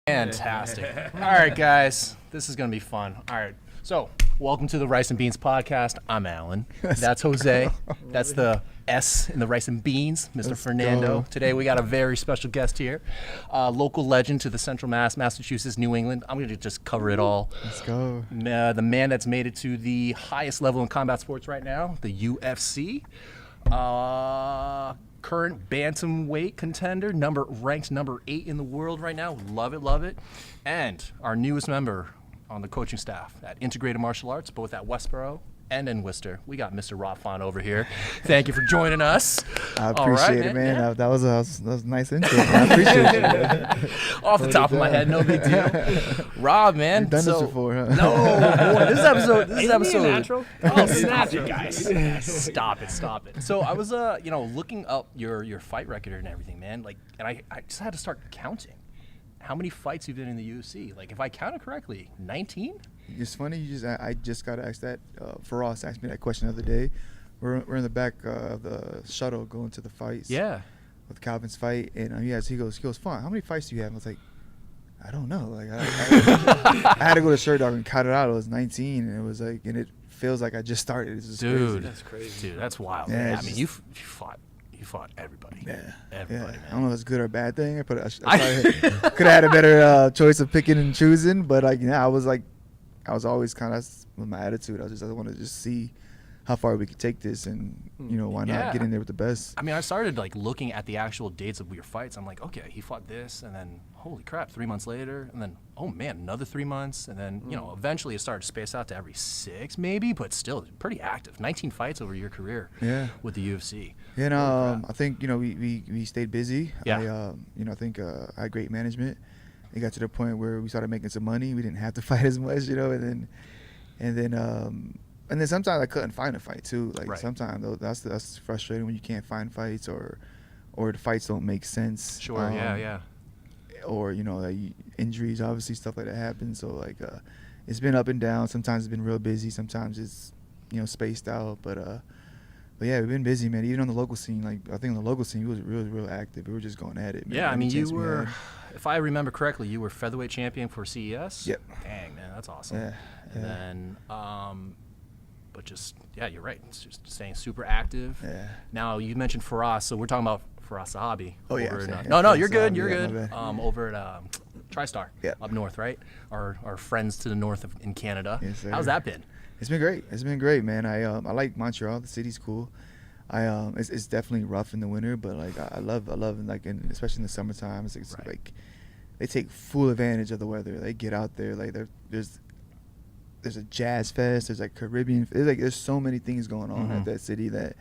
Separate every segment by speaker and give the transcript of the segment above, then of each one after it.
Speaker 1: Fantastic. All right, guys, this is going to be fun. All right, so welcome to the Rice and Beans podcast. I'm Alan. That's Jose. That's the S in the Rice and Beans, Mr.
Speaker 2: Let's
Speaker 1: Fernando.
Speaker 2: go.
Speaker 1: Today we got a very special guest here, local legend to the Central Massachusetts, New England. I'm going to just cover it all.
Speaker 2: Let's go.
Speaker 1: The man that's made it to the highest level in combat sports right now, the UFC. Current bantamweight contender, ranked number 8 in the world right now. Love it. And our newest member on the coaching staff at Integrated Martial Arts, both at Westboro and in Worcester. We got Mr. Rob Font over here. Thank you for joining us.
Speaker 2: I appreciate it, man.
Speaker 1: Yeah.
Speaker 2: That was a nice intro. I appreciate it.
Speaker 1: Off the top of my head, no big deal. Rob, man.
Speaker 2: You've done this before, huh?
Speaker 1: No, boy, this episode.
Speaker 3: Natural?
Speaker 1: Oh, stop it, guys. Stop it. So I was, looking up your fight record and everything, man. And I just had to start counting how many fights you've been in the UFC. Like, if I counted correctly, 19?
Speaker 2: It's funny. I just got asked that. Faraz asked me that question the other day. We're in the back of the shuttle going to the fights.
Speaker 1: Yeah.
Speaker 2: With Calvin's fight, and he goes, "Fine. How many fights do you have?" I was like, "I don't know." Like, I had to go to Shirt Dog and cut it out. It was 19, and it was like, and it feels like I just started. It's just
Speaker 1: Dude,
Speaker 2: crazy.
Speaker 1: that's crazy. Dude, that's wild.
Speaker 2: Yeah,
Speaker 1: Man. I
Speaker 2: it's
Speaker 1: mean,
Speaker 2: just-
Speaker 1: you fought everybody.
Speaker 2: Yeah,
Speaker 1: Everybody,
Speaker 2: I don't know
Speaker 1: man.
Speaker 2: if that's good or a bad thing. I could have had a better choice of picking and choosing, but I was always kind of with my attitude. I wanted to just see how far we could take this, and why not get in there with the best.
Speaker 1: I mean, I started looking at the actual dates of your fights. I'm like, okay, he fought this, and then holy crap, 3 months later, and then oh man, another 3 months, and then eventually it started to space out to every 6 maybe, but still pretty active. 19 fights over your career with the UFC.
Speaker 2: And I think we stayed busy.
Speaker 1: Yeah.
Speaker 2: I think I had great management. It got to the point where we started making some money. We didn't have to fight as much, and then sometimes I couldn't find a fight too. Like sometimes though, that's frustrating when you can't find fights or the fights don't make sense.
Speaker 1: Sure. Yeah.
Speaker 2: Or injuries, obviously stuff like that happens. So it's been up and down. Sometimes it's been real busy. Sometimes it's spaced out. But yeah, we've been busy, man. Even on the local scene, I think on the local scene, we was real active. We were just going at it, man.
Speaker 1: Yeah, I mean,
Speaker 2: Every chance
Speaker 1: you
Speaker 2: we
Speaker 1: were,
Speaker 2: had.
Speaker 1: if I remember correctly, you were featherweight champion for CES.
Speaker 2: Yep.
Speaker 1: Dang, man, that's awesome.
Speaker 2: Yeah.
Speaker 1: And then, but you're right. It's just staying super active.
Speaker 2: Yeah.
Speaker 1: Now you mentioned Faraz, so we're talking about Faraz Sahabi.
Speaker 2: Oh, yeah,
Speaker 1: over
Speaker 2: I'm
Speaker 1: in,
Speaker 2: saying,
Speaker 1: no,
Speaker 2: yeah,
Speaker 1: you're
Speaker 2: Faraz
Speaker 1: good.
Speaker 2: Sahabi,
Speaker 1: You're
Speaker 2: yeah,
Speaker 1: good.
Speaker 2: my bad.
Speaker 1: Over at TriStar.
Speaker 2: Yeah.
Speaker 1: Up north, right? Our friends to the north in Canada.
Speaker 2: Yes, sir.
Speaker 1: How's that been?
Speaker 2: It's been great, man. I like Montreal. The city's cool. It's definitely rough in the winter, but I love it, especially in the summertime. It's
Speaker 1: Right.
Speaker 2: like they take full advantage of the weather. They get out there. There's a jazz fest. There's Caribbean. There's so many things going on at that city that.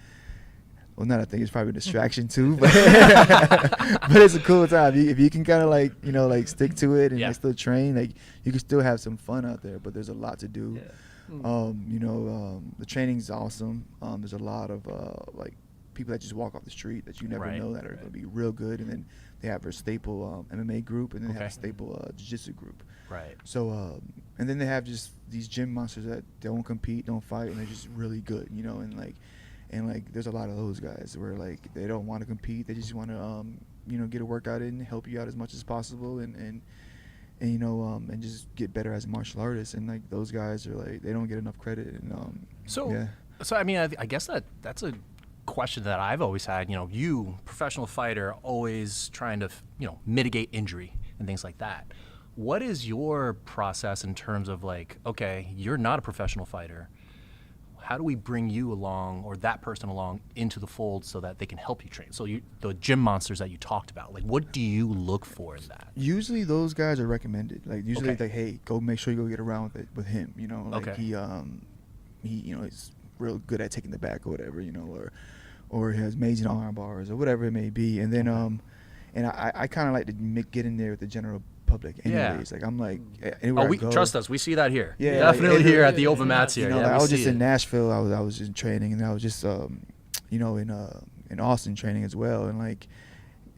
Speaker 2: Well, not I think it's probably a distraction too, but but it's a cool time. If you can kind of stick to it and still train, you can still have some fun out there. But there's a lot to do.
Speaker 3: Yeah.
Speaker 2: The training's awesome. There's a lot of people that just walk off the street that you never know that are going to be real good, and then they have a staple MMA group, and then they have a staple jiu-jitsu group.
Speaker 1: Right.
Speaker 2: So and then they have just these gym monsters that don't compete, don't fight, and they're just really good, and there's a lot of those guys where they don't want to compete, they just want to get a workout in, help you out as much as possible, and just get better as a martial artist. And those guys are they don't get enough credit. And
Speaker 1: So I mean, I guess that's a question that I've always had. You, professional fighter, always trying to mitigate injury and things like that. What is your process in terms of okay, you're not a professional fighter. How do we bring you along, or that person along, into the fold so that they can help you train? So the gym monsters that you talked about, what do you look for in that?
Speaker 2: Usually those guys are recommended. Usually
Speaker 1: Okay.
Speaker 2: hey, go make sure you go get around with him.
Speaker 1: Okay.
Speaker 2: He he's real good at taking the back or whatever. Or he has amazing arm bars or whatever it may be. And then and I kind of like to get in there with the general public anyways. I'm anywhere I go,
Speaker 1: Trust us, we see that here.
Speaker 2: Yeah,
Speaker 1: Definitely here at the open mats here.
Speaker 2: I was just in Nashville. I was in training, and I was just in Austin training as well. And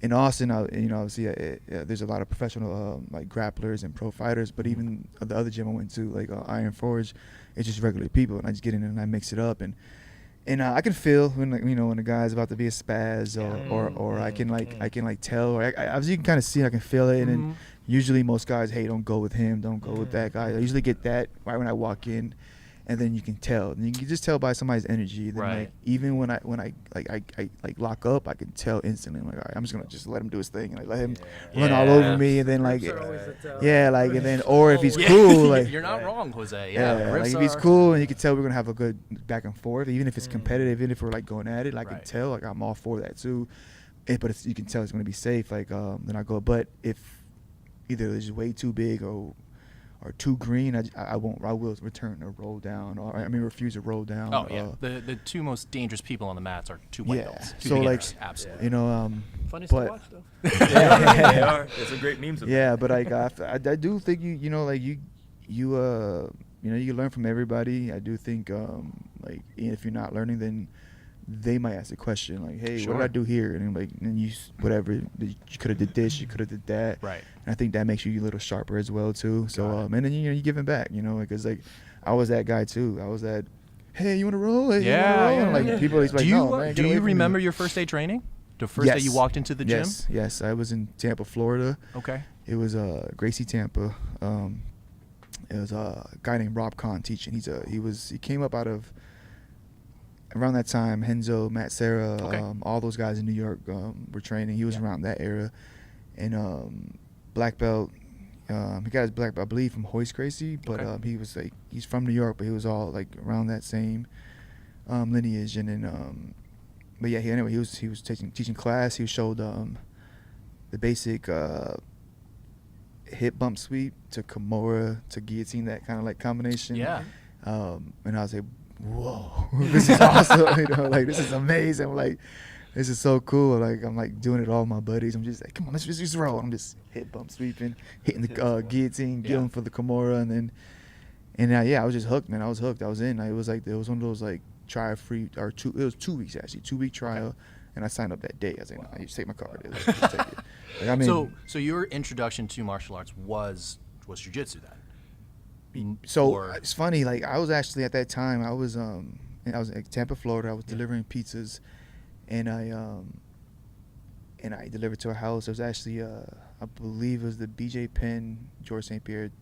Speaker 2: in Austin, obviously there's a lot of professional grapplers and pro fighters, but even the other gym I went to, Iron Forge, it's just regular people, and I just get in and I mix it up. And And I can feel when when a guy's about to be a spaz, or I can like tell, or as you can kind of see, I can feel it. And then usually most guys, hey, don't go with him, don't go with that guy. I usually get that right when I walk in, and then you can tell. And you can just tell by somebody's energy. Then like even when I lock up, I can tell instantly. I'm like, all right, I'm just gonna just let him do his thing and like let him run all over me, and then like and then or if he's cool, like
Speaker 1: you're not wrong, Jose.
Speaker 2: Like if he's cool and you can tell we're gonna have a good back and forth, even if it's competitive, even if we're like going at it, I can tell like I'm all for that too. But you can tell it's gonna be safe. Like then I go. But if either it's way too big or too green, I won't. I will return or roll down, or refuse to roll down.
Speaker 1: Oh yeah, the two most dangerous people on the mats are two white belts. Two
Speaker 2: so
Speaker 1: beginners.
Speaker 2: like
Speaker 1: absolutely,
Speaker 3: funny to watch though.
Speaker 4: They are. It's a great memes.
Speaker 2: But like I do think you learn from everybody. I do think like if you're not learning, then they might ask a question like, hey, what did I do here? And like, and you whatever, you could have did this, you could have did that.
Speaker 1: Right.
Speaker 2: And I think that makes you a little sharper as well too. So and then you give it back, because like I was that guy too. I was that, hey, you want to roll? Hey, you wanna roll? And like people are like, no, man,
Speaker 1: do you remember your first day training? The first day you walked into the gym?
Speaker 2: Yes. I was in Tampa, Florida.
Speaker 1: Okay.
Speaker 2: It was Gracie, Tampa. It was a guy named Rob Kahn teaching. He came up out of around that time. Henzo, Matt Serra, all those guys in New York were training. He was around that era, and black belt. He got his black belt, I believe, from Hoist Gracie, but he was like he's from New York, but he was all like around that same lineage. And then, but yeah, he was teaching class. He showed the basic hip bump sweep to Kimura to guillotine, that kind of like combination.
Speaker 1: Yeah.
Speaker 2: And I was like, whoa, this is awesome. Like this is amazing. I'm like, this is so cool. Like I'm like doing it all with my buddies. I'm just like, come on, let's just roll. I'm just hip bump sweeping, hitting the guillotine, going for the Kimura, and I was just hooked, man. I was hooked. I was in. It was one of those like trial free or it was 2 weeks actually, 2-week trial. And I signed up that day. I was like, no, you just take my card. Just take it. Like,
Speaker 1: so your introduction to martial arts was jiu-jitsu then?
Speaker 2: So it's funny. Like I was actually at that time, I was at Tampa, Florida. I was delivering pizzas, and I delivered to a house. It was actually I believe it was the BJ Penn George St. Pierre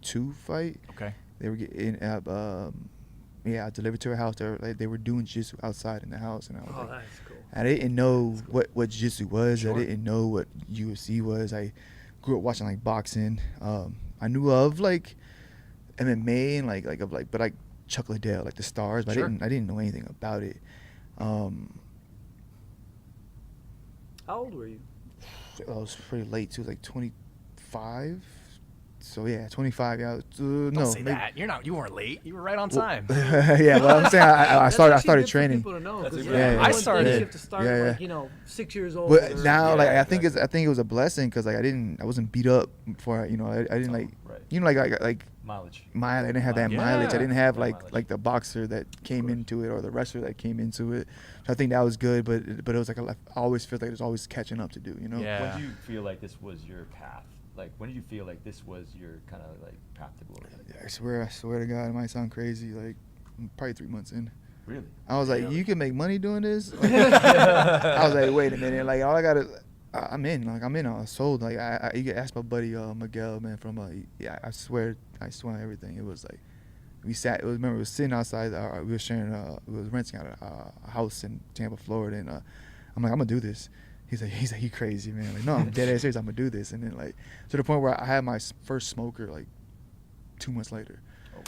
Speaker 2: 2 fight.
Speaker 1: Okay.
Speaker 2: They were getting I delivered to a house. They were doing jiu-jitsu outside in the house, and I was like,
Speaker 3: that's cool.
Speaker 2: I didn't know what jiu-jitsu was. Sure. I didn't know what UFC was. I grew up watching like boxing. I knew of like MMA and but like Chuck Liddell, like the stars, but I didn't know anything about it.
Speaker 3: How old were you?
Speaker 2: I was pretty late too, like 25. So yeah, 25. Yeah,
Speaker 1: Don't say that. You weren't late. You were right on time.
Speaker 2: Yeah, well, I'm saying I started training.
Speaker 3: People to know,
Speaker 1: I started.
Speaker 3: You have to start like 6 years old.
Speaker 2: But now, like I think it was a blessing because like I wasn't beat up before. I didn't like
Speaker 4: mileage.
Speaker 2: I didn't have that mileage. I didn't have like the boxer that came
Speaker 4: course.
Speaker 2: into it or the wrestler that came into it. So I think that was good. But it was like I always feel like there's always catching up to do.
Speaker 1: Yeah.
Speaker 4: When did you feel like this was your path? Like, when did you feel like this was your kind of like path to glory?
Speaker 2: I swear to God, it might sound crazy. Like, probably 3 months in.
Speaker 4: Really?
Speaker 2: I was like, you can make money doing this? Like, I was like, wait a minute. Like, all I got is, I'm in. Like, I'm in. I was sold. Like, you can ask my buddy Miguel, man, from, I swear on everything. It was like, we were sitting outside. We was renting out a house in Tampa, Florida. And I'm like, I'm going to do this. He's like, you crazy, man. Like, no, I'm dead ass serious. I'm gonna do this. And then like to the point where I had my first smoker like 2 months later.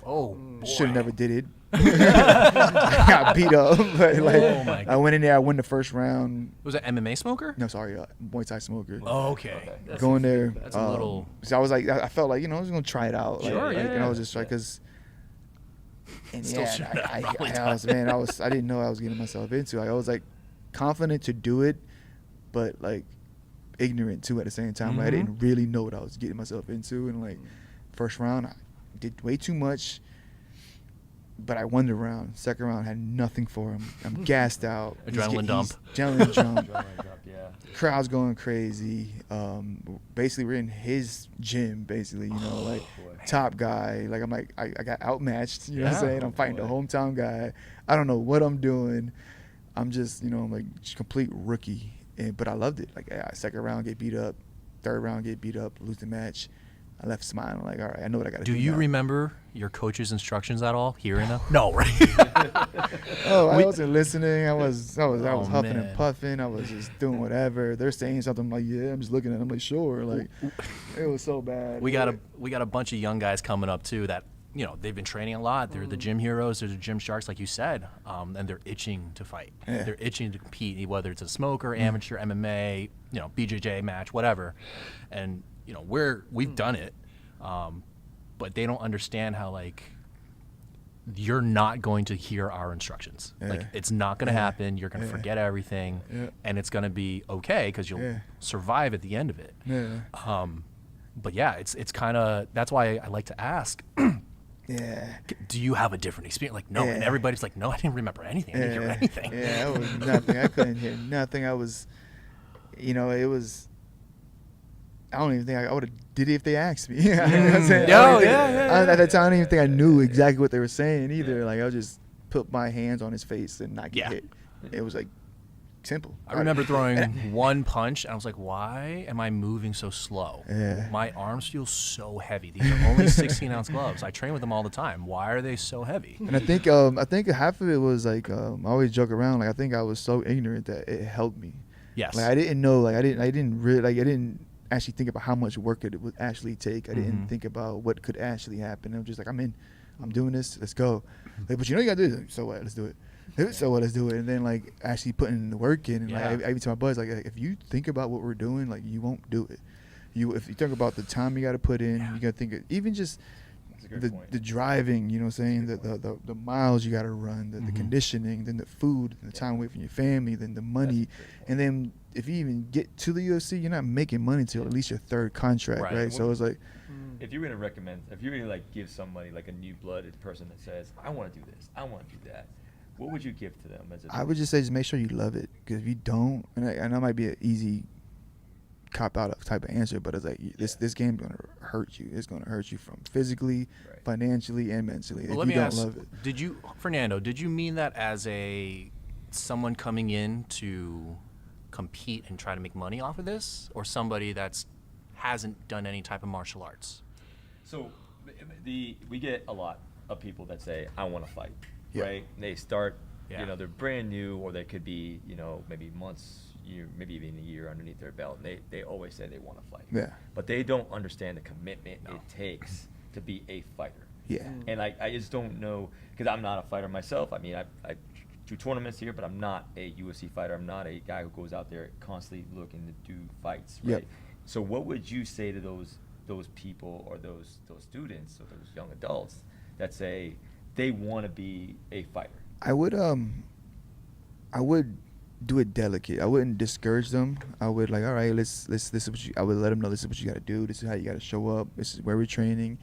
Speaker 1: Oh,
Speaker 2: should have never did it. I got beat up, but like I went in there. I won the first round.
Speaker 1: Was it MMA smoker?
Speaker 2: No, sorry, Muay Thai smoker.
Speaker 1: Oh, okay.
Speaker 2: Going there.
Speaker 1: That's a little.
Speaker 2: So I was like, I felt like I was gonna try it out.
Speaker 1: Sure,
Speaker 2: And I was just like, cause. And
Speaker 1: Still
Speaker 2: I didn't know what I was getting myself into. I was like confident to do it, but like ignorant too at the same time. Like I didn't really know what I was getting myself into, and like first round I did way too much. but I won the round. Second round had nothing for him. I'm gassed out.
Speaker 1: Adrenaline dump.
Speaker 2: Adrenaline dump.
Speaker 4: Yeah.
Speaker 2: Crowd's going crazy. Basically, we're in his gym. Basically, like top guy. Like I'm like I got outmatched. You know what I'm saying? I'm fighting the hometown guy. I don't know what I'm doing. I'm just I'm like complete rookie. But I loved it. Like second round get beat up, third round get beat up, lose the match. I left smiling like, all right, I know what I got to do.
Speaker 1: Do you
Speaker 2: now.
Speaker 1: remember your coach's instructions at all? Hearing them? No, right?
Speaker 2: I wasn't listening. I was huffing
Speaker 1: man.
Speaker 2: and puffing. I was just doing whatever. They're saying something, I'm like, yeah, I'm just looking at them like, sure. Like, it was so bad.
Speaker 1: We got a bunch of young guys coming up too that they've been training a lot. They're the gym heroes. They're the gym sharks, like you said, and they're itching to fight.
Speaker 2: Yeah.
Speaker 1: They're itching to compete, whether it's a smoker, amateur, MMA, BJJ match, whatever. And we've done it, but they don't understand how you're not going to hear our instructions.
Speaker 2: Yeah.
Speaker 1: Like it's not going to happen. You're going to forget everything, and it's going to be okay because you'll survive at the end of it.
Speaker 2: Yeah.
Speaker 1: But yeah, it's kind of that's why I like to ask.
Speaker 2: Yeah.
Speaker 1: Do you have a different experience? Like, no. And everybody's like, no, I didn't remember anything. I didn't hear anything.
Speaker 2: Yeah, it was nothing. I couldn't hear nothing. I was, it was, I don't even think I would have did it if they asked me. You know what I'm saying? At that time, I don't even think I knew exactly what they were saying either. Like, I would just put my hands on his face and not get hit. It was like simple.
Speaker 1: I remember throwing one punch, and I was like, why am I moving so slow?
Speaker 2: Yeah.
Speaker 1: My arms feel so heavy. These are only 16-ounce gloves. I train with them all the time. Why are they so heavy?
Speaker 2: And I think half of it was like I always joke around. Like I think I was so ignorant that it helped me.
Speaker 1: Yes.
Speaker 2: Like I didn't know. Like I didn't really. Like I didn't actually think about how much work it would actually take. I didn't think about what could actually happen. I'm just like, I'm in. I'm doing this. Let's go. Like, but you gotta do this. So what? Let's do it. So what? Let's do it. And then like actually putting the work in. And like I even tell my buddies, like if you think about what we're doing, like you won't do it. If you think about the time you got to put in, you got to think of, even just the driving. You know what I'm saying? The miles you got to run, the conditioning, then the food, and the time away from your family, then the money, and then if you even get to the UFC, you're not making money until at least your third contract, right? So it's like,
Speaker 4: if you're gonna give somebody like a new blooded person that says, I want to do this, I want to do that, what would you give to them?
Speaker 2: I would just say just make sure you love it, because if you don't, and I know it might be an easy cop out type of answer, but it's like this game's gonna hurt you. It's gonna hurt you from physically, financially, and mentally.
Speaker 1: Well,
Speaker 2: if you don't love
Speaker 1: it. Fernando, did you mean that as someone coming in to compete and try to make money off of this, or somebody that's hasn't done any type of martial arts?
Speaker 4: So we get a lot of people that say, I want to fight, right? They start, they're brand new, or they could be, maybe months, maybe even a year underneath their belt. And they always say they want to fight.
Speaker 2: Yeah.
Speaker 4: But they don't understand the commitment it takes to be a fighter.
Speaker 2: Yeah.
Speaker 4: And I just don't know, because I'm not a fighter myself. I mean, I do tournaments here, but I'm not a UFC fighter. I'm not a guy who goes out there constantly looking to do fights, right?
Speaker 2: Yep.
Speaker 4: So what would you say to those people, or those students, or those young adults that say they want to be a fighter? I would
Speaker 2: do it delicate. I wouldn't discourage them. I would like, all right, this is what I would let them know, this is what you got to do. This is how you got to show up. This is where we're training.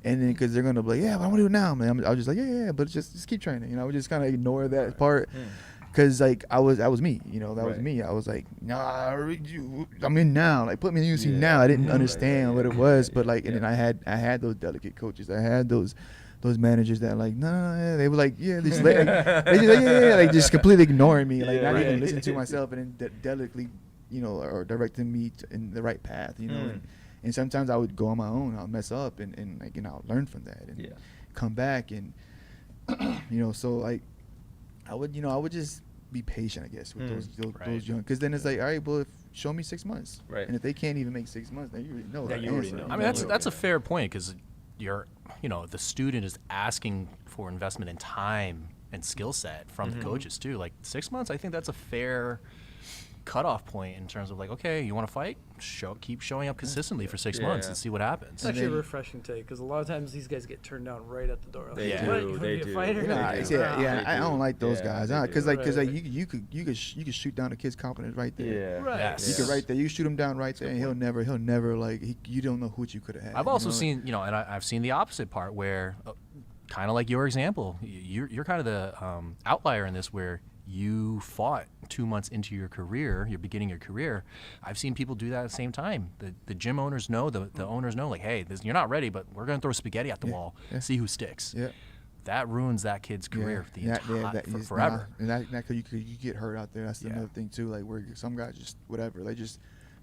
Speaker 2: And then, because they're gonna be like, yeah, but I want to do it now, man. I'll just like, yeah, but just keep training. I would just kind of ignore that part, because like that was me. That was me. I was like, nah, I'm in now. Like, put me in UFC now. I didn't understand what it was, but like, and then I had those delicate coaches. I had those managers that like, no, they were like, yeah, they just like just completely ignoring me, like not even listening to myself, and then delicately, or directing me in the right path, And sometimes I would go on my own. I'll mess up, and like, I'll learn from that and come back, and so like I would just be patient, I guess, with those young, because then it's like, all right, well, show me 6 months,
Speaker 4: right?
Speaker 2: And if they can't even make 6 months, then you already know.
Speaker 4: You already know.
Speaker 1: I mean, that's a fair point, because the student is asking for investment in time and skill set from the coaches too. Like 6 months, I think that's a fair cutoff point in terms of like, okay, you want to fight? Keep showing up consistently for 6 months and see what happens.
Speaker 3: It's actually a refreshing take, because a lot of times these guys get turned down right at the door. Like,
Speaker 4: They
Speaker 3: what?
Speaker 4: do.
Speaker 3: You want
Speaker 4: They
Speaker 3: to be
Speaker 4: do.
Speaker 3: a fighter?
Speaker 2: I don't like those guys, because
Speaker 3: Right.
Speaker 2: you could shoot down a kid's confidence right there.
Speaker 4: Yeah.
Speaker 3: Right.
Speaker 1: Yes.
Speaker 2: You could right there. You shoot him down right there, and he'll never like. You don't know what you could have had.
Speaker 1: I've also seen, and I've seen the opposite part where kind of like your example. You're kind of the outlier in this, where you fought 2 months into your career, you're beginning your career. I've seen people do that at the same time. The gym owners know, the owners know, like, hey, you're not ready, but we're going to throw spaghetti at the wall, see who sticks.
Speaker 2: Yeah.
Speaker 1: That ruins that kid's career forever.
Speaker 2: And that you get hurt out there. That's another thing too. Like where some guys just whatever, they just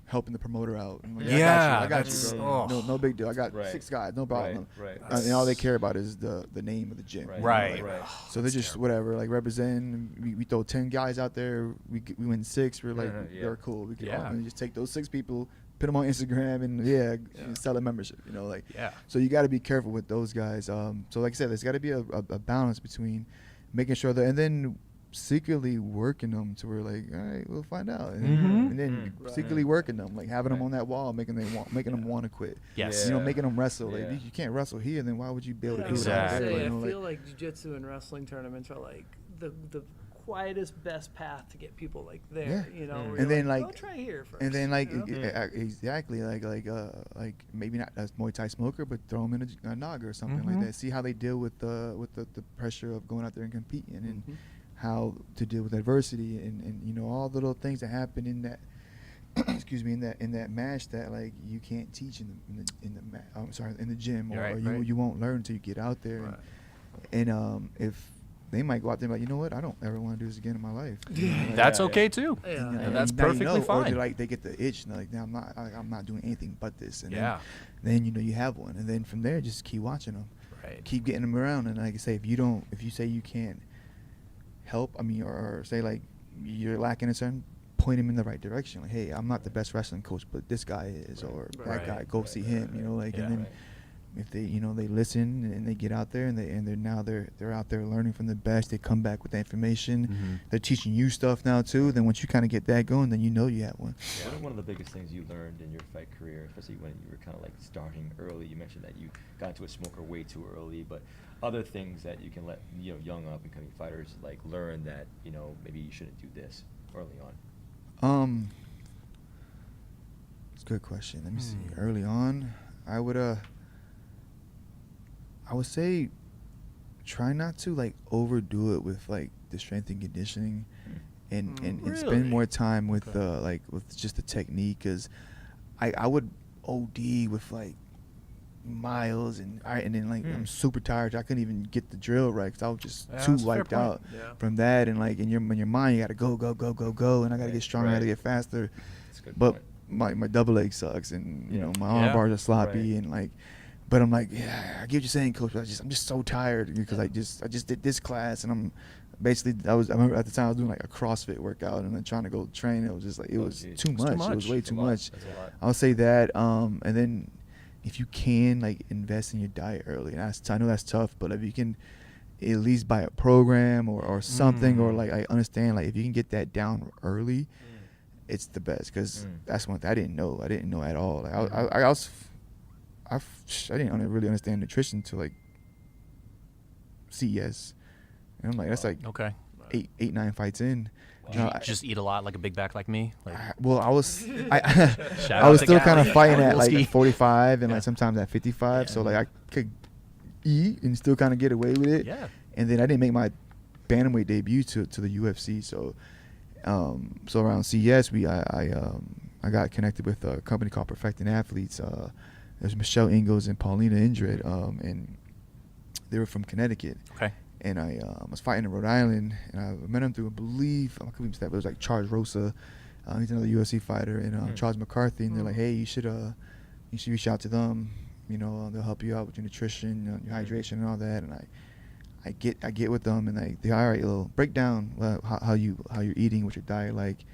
Speaker 2: helping the promoter out. And like, I got you, bro. No big deal. I got 6 guys, no problem. And all they care about is the name of the gym.
Speaker 1: Right.
Speaker 2: So they're just whatever, like representing. We throw 10 guys out there. We win 6. We're like they're cool. We can and just take those 6 people, put them on Instagram, and sell a membership. So you got to be careful with those guys. So like I said, there's got to be a balance between making sure that, and then secretly working them to where like, all right, we'll find out, and then secretly working them, like having them on that wall, making them want to quit.
Speaker 1: Yes.
Speaker 2: Making them wrestle. Like you can't wrestle here, then why would you be able to do it out there?
Speaker 3: I feel like jiu-jitsu and wrestling tournaments are like the quietest, best path to get people like there. And then
Speaker 2: like,
Speaker 3: go try here first.
Speaker 2: And then like exactly like maybe not a Muay Thai smoker, but throw them in a Naga or something like that. See how they deal with the pressure of going out there and competing, and how to deal with adversity, and all the little things that happen in that excuse me, in that match that like you can't teach in the gym, or you won't learn until you get out there. And if they might go out there and be like, you know what, I don't ever want to do this again in my life.
Speaker 1: That's okay too. And that's perfectly fine.
Speaker 2: Or they get the itch and they're like, now I'm not doing anything but this. And then you have one, and then from there just keep watching them, keep getting them around. And like I say, if you say you can't help, or say like you're lacking a certain, point him in the right direction. Like, hey, I'm not the best wrestling coach, but this guy is, or that guy, go see him. And then if they they listen and they get out there, and they're out there learning from the best, they come back with that information. They're teaching you stuff now too. Then once you kind of get that going, then you have one.
Speaker 4: What are one of the biggest things you learned in your fight career, especially when you were kind of like starting early? You mentioned that you got into a smoker way too early, but other things that you can let young up and coming fighters like learn that maybe you shouldn't do this early on.
Speaker 2: It's a good question. Let me see. Early on, I would say try not to like overdo it with like the strength and conditioning, and spend more time with with just the technique, because I would OD with like miles and then like I'm super tired. I couldn't even get the drill right because I was just too wiped out from that. And like in your mind, you got to go, and I got to get stronger, I got to get faster. But my double leg sucks, and my arm bars are sloppy, and like. But I'm like, I get what you're saying, coach. But I'm just so tired because I just did this class, and I'm basically I remember at the time I was doing like a CrossFit workout and then trying to go train. It was just like it was too much. It was way too much. I'll say that. And then if you can like invest in your diet early, and I know that's tough, but if you can at least buy a program or something, or like I understand like if you can get that down early, it's the best, because that's one thing I didn't know at all. Like I didn't really understand nutrition till like CES, and I'm like, that's like 8-9 fights in.
Speaker 1: You just eat a lot, like a big back like me. Like,
Speaker 2: I was still kind of fighting at like 45 and like sometimes at 55, so like I could eat and still kind of get away with it. And then I didn't make my bantamweight debut to the UFC, so around CES I got connected with a company called Perfecting Athletes. There's Michelle Ingalls and Paulina Indred, and they were from Connecticut. And I was fighting in Rhode Island, and I met him through, I could be mistaken, but it was like Charles Rosa. He's another UFC fighter, and Charles McCarthy. And they're like, hey, you should reach out to them. They'll help you out with your nutrition, your hydration, and all that. And I get with them, and they're all right. It'll break down how you're eating, what your diet like.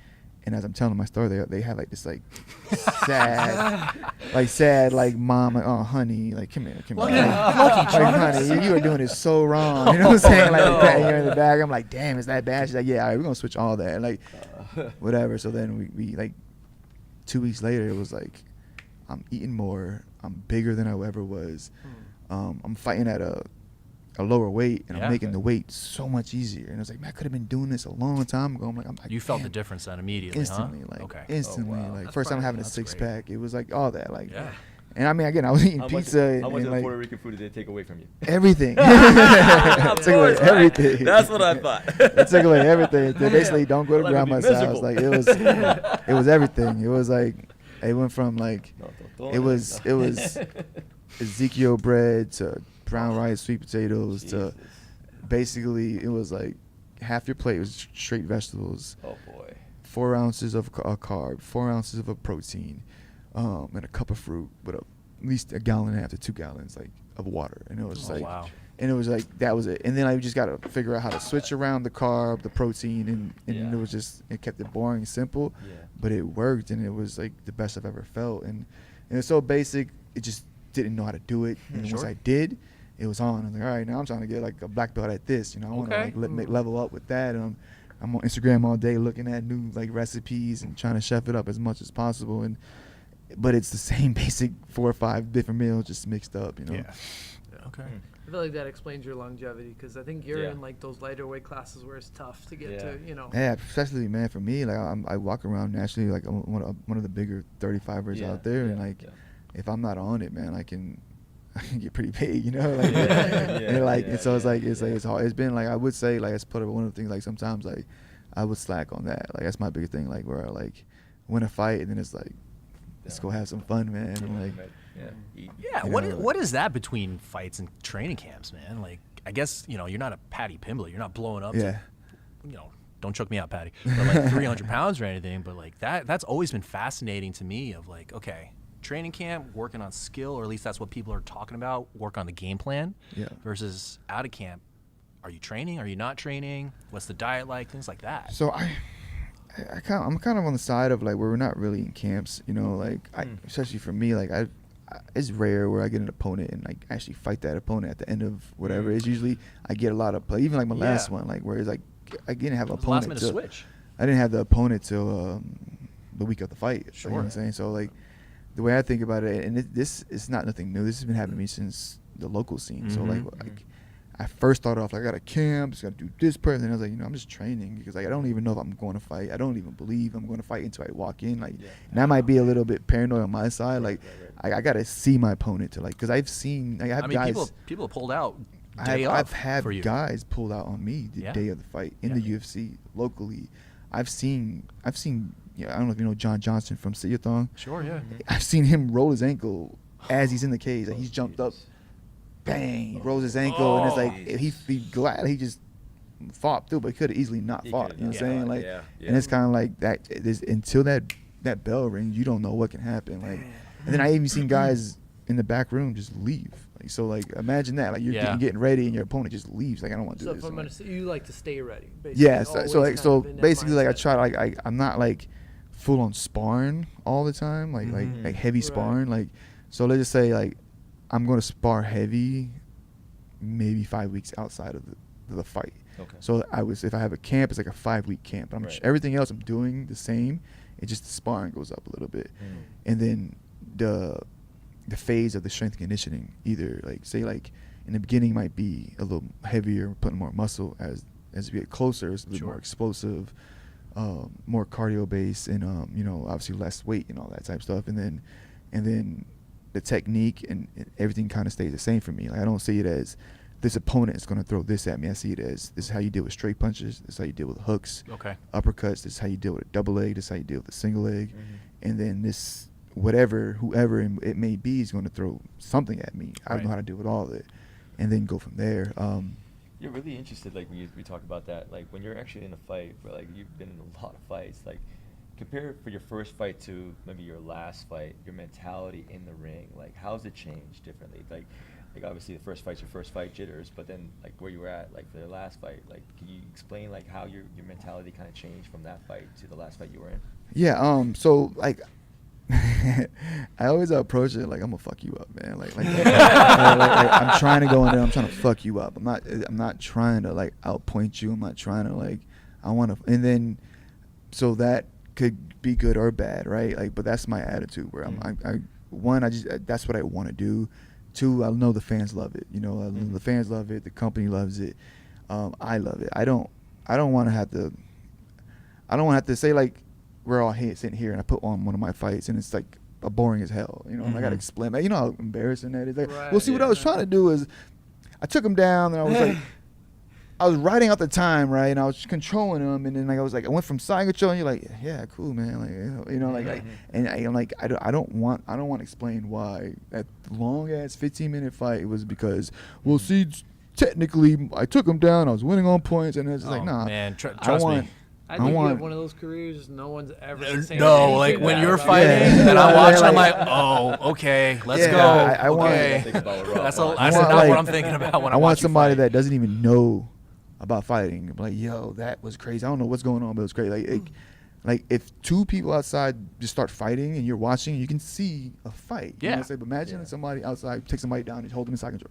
Speaker 2: And as I'm telling my story, they had like this like sad like mom, like, oh honey, like come here,
Speaker 1: Lucky
Speaker 2: honey, you are doing it so wrong. You know what I'm saying? Like patting her in the back. I'm like, damn, is that bad? She's like, yeah, all right, we're gonna switch all that, like whatever. So then we like 2 weeks later, it was like I'm eating more, I'm bigger than I ever was. I'm fighting at a lower weight, and I'm making the weight so much easier. And I was like, man, I could have been doing this a long time ago. I'm like,
Speaker 1: you felt the difference then immediately,
Speaker 2: instantly,
Speaker 1: huh?
Speaker 2: Instantly, like first time having a six pack, it was like all that, like, And I mean, again, I was eating
Speaker 4: How
Speaker 2: pizza
Speaker 4: much,
Speaker 2: and,
Speaker 4: how much
Speaker 2: and
Speaker 4: of the
Speaker 2: like
Speaker 4: Puerto Rican food did they take away from you?
Speaker 2: everything.
Speaker 4: Of
Speaker 2: Took away
Speaker 4: course, right?
Speaker 2: everything.
Speaker 4: That's what I thought.
Speaker 2: It took away everything. They basically don't go to
Speaker 4: Life would be
Speaker 2: grandma's house.
Speaker 4: miserable.
Speaker 2: Like it was everything. It was like it went from like it was Ezekiel bread to brown rice, sweet potatoes to
Speaker 4: Jesus.
Speaker 2: basically it was like half your plate was straight vegetables.
Speaker 4: Oh boy.
Speaker 2: 4 ounces of a carb, 4 ounces of a protein, and a cup of fruit with at least a gallon and a half to 2 gallons like of water. And it was just
Speaker 1: wow.
Speaker 2: and it was like that was it. And then I just got to figure out how to switch around the carb, the protein, and
Speaker 4: Yeah.
Speaker 2: it was just it kept it boring and simple,
Speaker 4: Yeah.
Speaker 2: but it worked and it was like the best I've ever felt. And it's so basic, it just didn't know how to do it. And once
Speaker 1: Sure.
Speaker 2: I did, it was on. I was like, all right, now I'm trying to get like a black belt at this. You know, I want to
Speaker 1: Okay.
Speaker 2: like level up with that. And I'm on Instagram all day looking at new like recipes and trying to chef it up as much as possible. But it's the same basic 4 or 5 different meals just mixed up. You know.
Speaker 1: Yeah. Okay.
Speaker 3: I feel like that explains your longevity because I think you're
Speaker 4: Yeah.
Speaker 3: in like those lighter weight classes where it's tough to get
Speaker 4: Yeah.
Speaker 3: to, you know.
Speaker 2: Yeah, especially man for me, like I walk around naturally like I'm one of the bigger 35ers
Speaker 4: Yeah,
Speaker 2: out there, and
Speaker 4: yeah,
Speaker 2: like
Speaker 4: yeah.
Speaker 2: if I'm not on it, man, I can get pretty big, you know. Like,
Speaker 4: Yeah,
Speaker 2: and like
Speaker 4: yeah,
Speaker 2: and so it's
Speaker 4: yeah,
Speaker 2: like it's
Speaker 4: yeah.
Speaker 2: like it's hard. It's been like I would say like it's part of one of the things like sometimes like I would slack on that. Like that's my biggest thing. Like where I like win a fight and then it's like let's go have some fun, man. And like
Speaker 4: Yeah. Eat.
Speaker 1: Yeah,
Speaker 2: You
Speaker 1: what
Speaker 2: know,
Speaker 1: what is that between fights and training camps, man? Like, I guess you're not a Patty Pimblett. You're not blowing up.
Speaker 2: yeah.
Speaker 1: To, don't choke me out, Patty. But like 300 pounds or anything. But like that's always been fascinating to me. Of like, okay, training camp, working on skill, or at least that's what people are talking about. Work on the game plan.
Speaker 2: Yeah.
Speaker 1: Versus out of camp, are you training? Are you not training? What's the diet like? Things like that.
Speaker 2: So I'm kind of on the side of like where we're not really in camps, you know, like especially for me, like it's rare where I get an opponent and like actually fight that opponent at the end of whatever. It's usually I get a lot of play, even like my last one, like where it's like I didn't have an
Speaker 1: The last
Speaker 2: opponent
Speaker 1: minute
Speaker 2: till
Speaker 1: switch.
Speaker 2: I didn't have the opponent till the week of the fight.
Speaker 1: Sure.
Speaker 2: You know what I'm saying? So like the way I think about it, and this is not nothing new. This has been happening to me since the local scene. So like I first started off like I got a camp, just got to do this person. And I was like, I'm just training because like I don't even know if I'm going to fight. I don't even believe I'm going to fight until I walk in. Like, and that might be a little bit paranoid on my side. Like, I got to see my opponent to like, because I've seen, like, I have guys.
Speaker 1: People pulled out. Day
Speaker 2: I've
Speaker 1: of
Speaker 2: had
Speaker 1: for you.
Speaker 2: guys pulled out on me the day of the fight in the UFC locally. I've seen. I don't know if you know John Johnson from Sit-Ya-Thon.
Speaker 1: Sure, yeah.
Speaker 2: I've seen him roll his ankle as he's in the cage. Like he's jumped up, bang, rolls his ankle, and it's like he glad he just fought through, but he could have easily not fought. You know what I'm saying? Like, and it's kind of like that. Until that bell rings, you don't know what can happen. Like, and then I even seen guys in the back room just leave. Like, so like imagine that. Like you're getting ready and your opponent just leaves. Like I don't want to do
Speaker 3: So
Speaker 2: this.
Speaker 3: if I'm
Speaker 2: like,
Speaker 3: gonna say, you like to stay ready. Basically.
Speaker 2: yeah. So
Speaker 3: Always
Speaker 2: like
Speaker 3: kind
Speaker 2: so
Speaker 3: of in that
Speaker 2: basically like I
Speaker 3: mindset.
Speaker 2: try like I'm not like full on sparring all the time. Like heavy
Speaker 3: Right.
Speaker 2: sparring. Like so let's just say like I'm going to spar heavy maybe 5 weeks outside of the fight.
Speaker 4: Okay.
Speaker 2: So if I have a camp, it's like a 5-week camp. Everything else I'm doing the same. It's just the sparring goes up a little bit, and then the phase of the strength conditioning, either like say like in the beginning might be a little heavier, putting more muscle. As we get closer, it's a little more explosive, more cardio based, and obviously less weight and all that type of stuff. And then the technique and everything kind of stays the same for me. Like I don't see it as this opponent is going to throw this at me. I see it as this is how you deal with straight punches. This is how you deal with hooks, uppercuts. This is how you deal with a double leg. This is how you deal with a single leg. And then this whoever it may be is going to throw something at me. I don't know how to deal with all of it, and then go from there.
Speaker 4: You're really interested, like when we talk about that, like when you're actually in a fight, where like you've been in a lot of fights, like compare for your first fight to maybe your last fight, your mentality in the ring, like how's it changed differently? Like obviously the first fight's your first fight, jitters, but then like where you were at, like the last fight, like can you explain like how your mentality kind of changed from that fight to the last fight you were in?
Speaker 2: Yeah. So like. I always approach it like I'm gonna fuck you up, man. Like I'm trying to go in there. I'm trying to fuck you up. I'm not trying to like outpoint you. I'm not trying to like I want to. And then so that could be good or bad, right? Like, but that's my attitude. Where I just that's what I want to do. 2, I know the fans love it. The fans love it. The company loves it. I love it. I don't want to have to say like. We're all sitting here, and I put on one of my fights, and it's like boring as hell. You know, and I gotta explain. You know how embarrassing that is. Like,
Speaker 3: Right,
Speaker 2: well, see, what I was trying to do is, I took him down and I was like, I was writing out the time, right, and I was controlling him, and then like I went from side control, and you're like, yeah, cool, man, like you know, and I'm like, I don't want to explain why that long ass 15-minute fight it was because, well, see, technically I took him down, I was winning on points, and it's just like, nah,
Speaker 1: man, trust me.
Speaker 3: I think you have one of those careers no one's ever saying
Speaker 1: No,
Speaker 3: anything
Speaker 1: like when
Speaker 3: bad
Speaker 1: you're
Speaker 3: about.
Speaker 1: fighting
Speaker 2: Yeah.
Speaker 1: and I watch,
Speaker 2: Yeah,
Speaker 1: I'm
Speaker 2: like-
Speaker 1: like, oh, okay, let's
Speaker 2: Yeah,
Speaker 1: go.
Speaker 2: I want-
Speaker 1: okay.
Speaker 4: Think about what
Speaker 1: That's
Speaker 4: Rob
Speaker 1: not
Speaker 2: want,
Speaker 1: what
Speaker 2: like-
Speaker 1: I'm thinking about when
Speaker 2: I
Speaker 1: I
Speaker 2: want
Speaker 1: watch you
Speaker 2: somebody
Speaker 1: fight.
Speaker 2: that doesn't even know about fighting. I'm like, yo, that was crazy. I don't know what's going on, but it was crazy. Like if two people outside just start fighting and you're watching, you can see a fight. You know what I'm saying? But imagine somebody outside take somebody down and hold them in side control.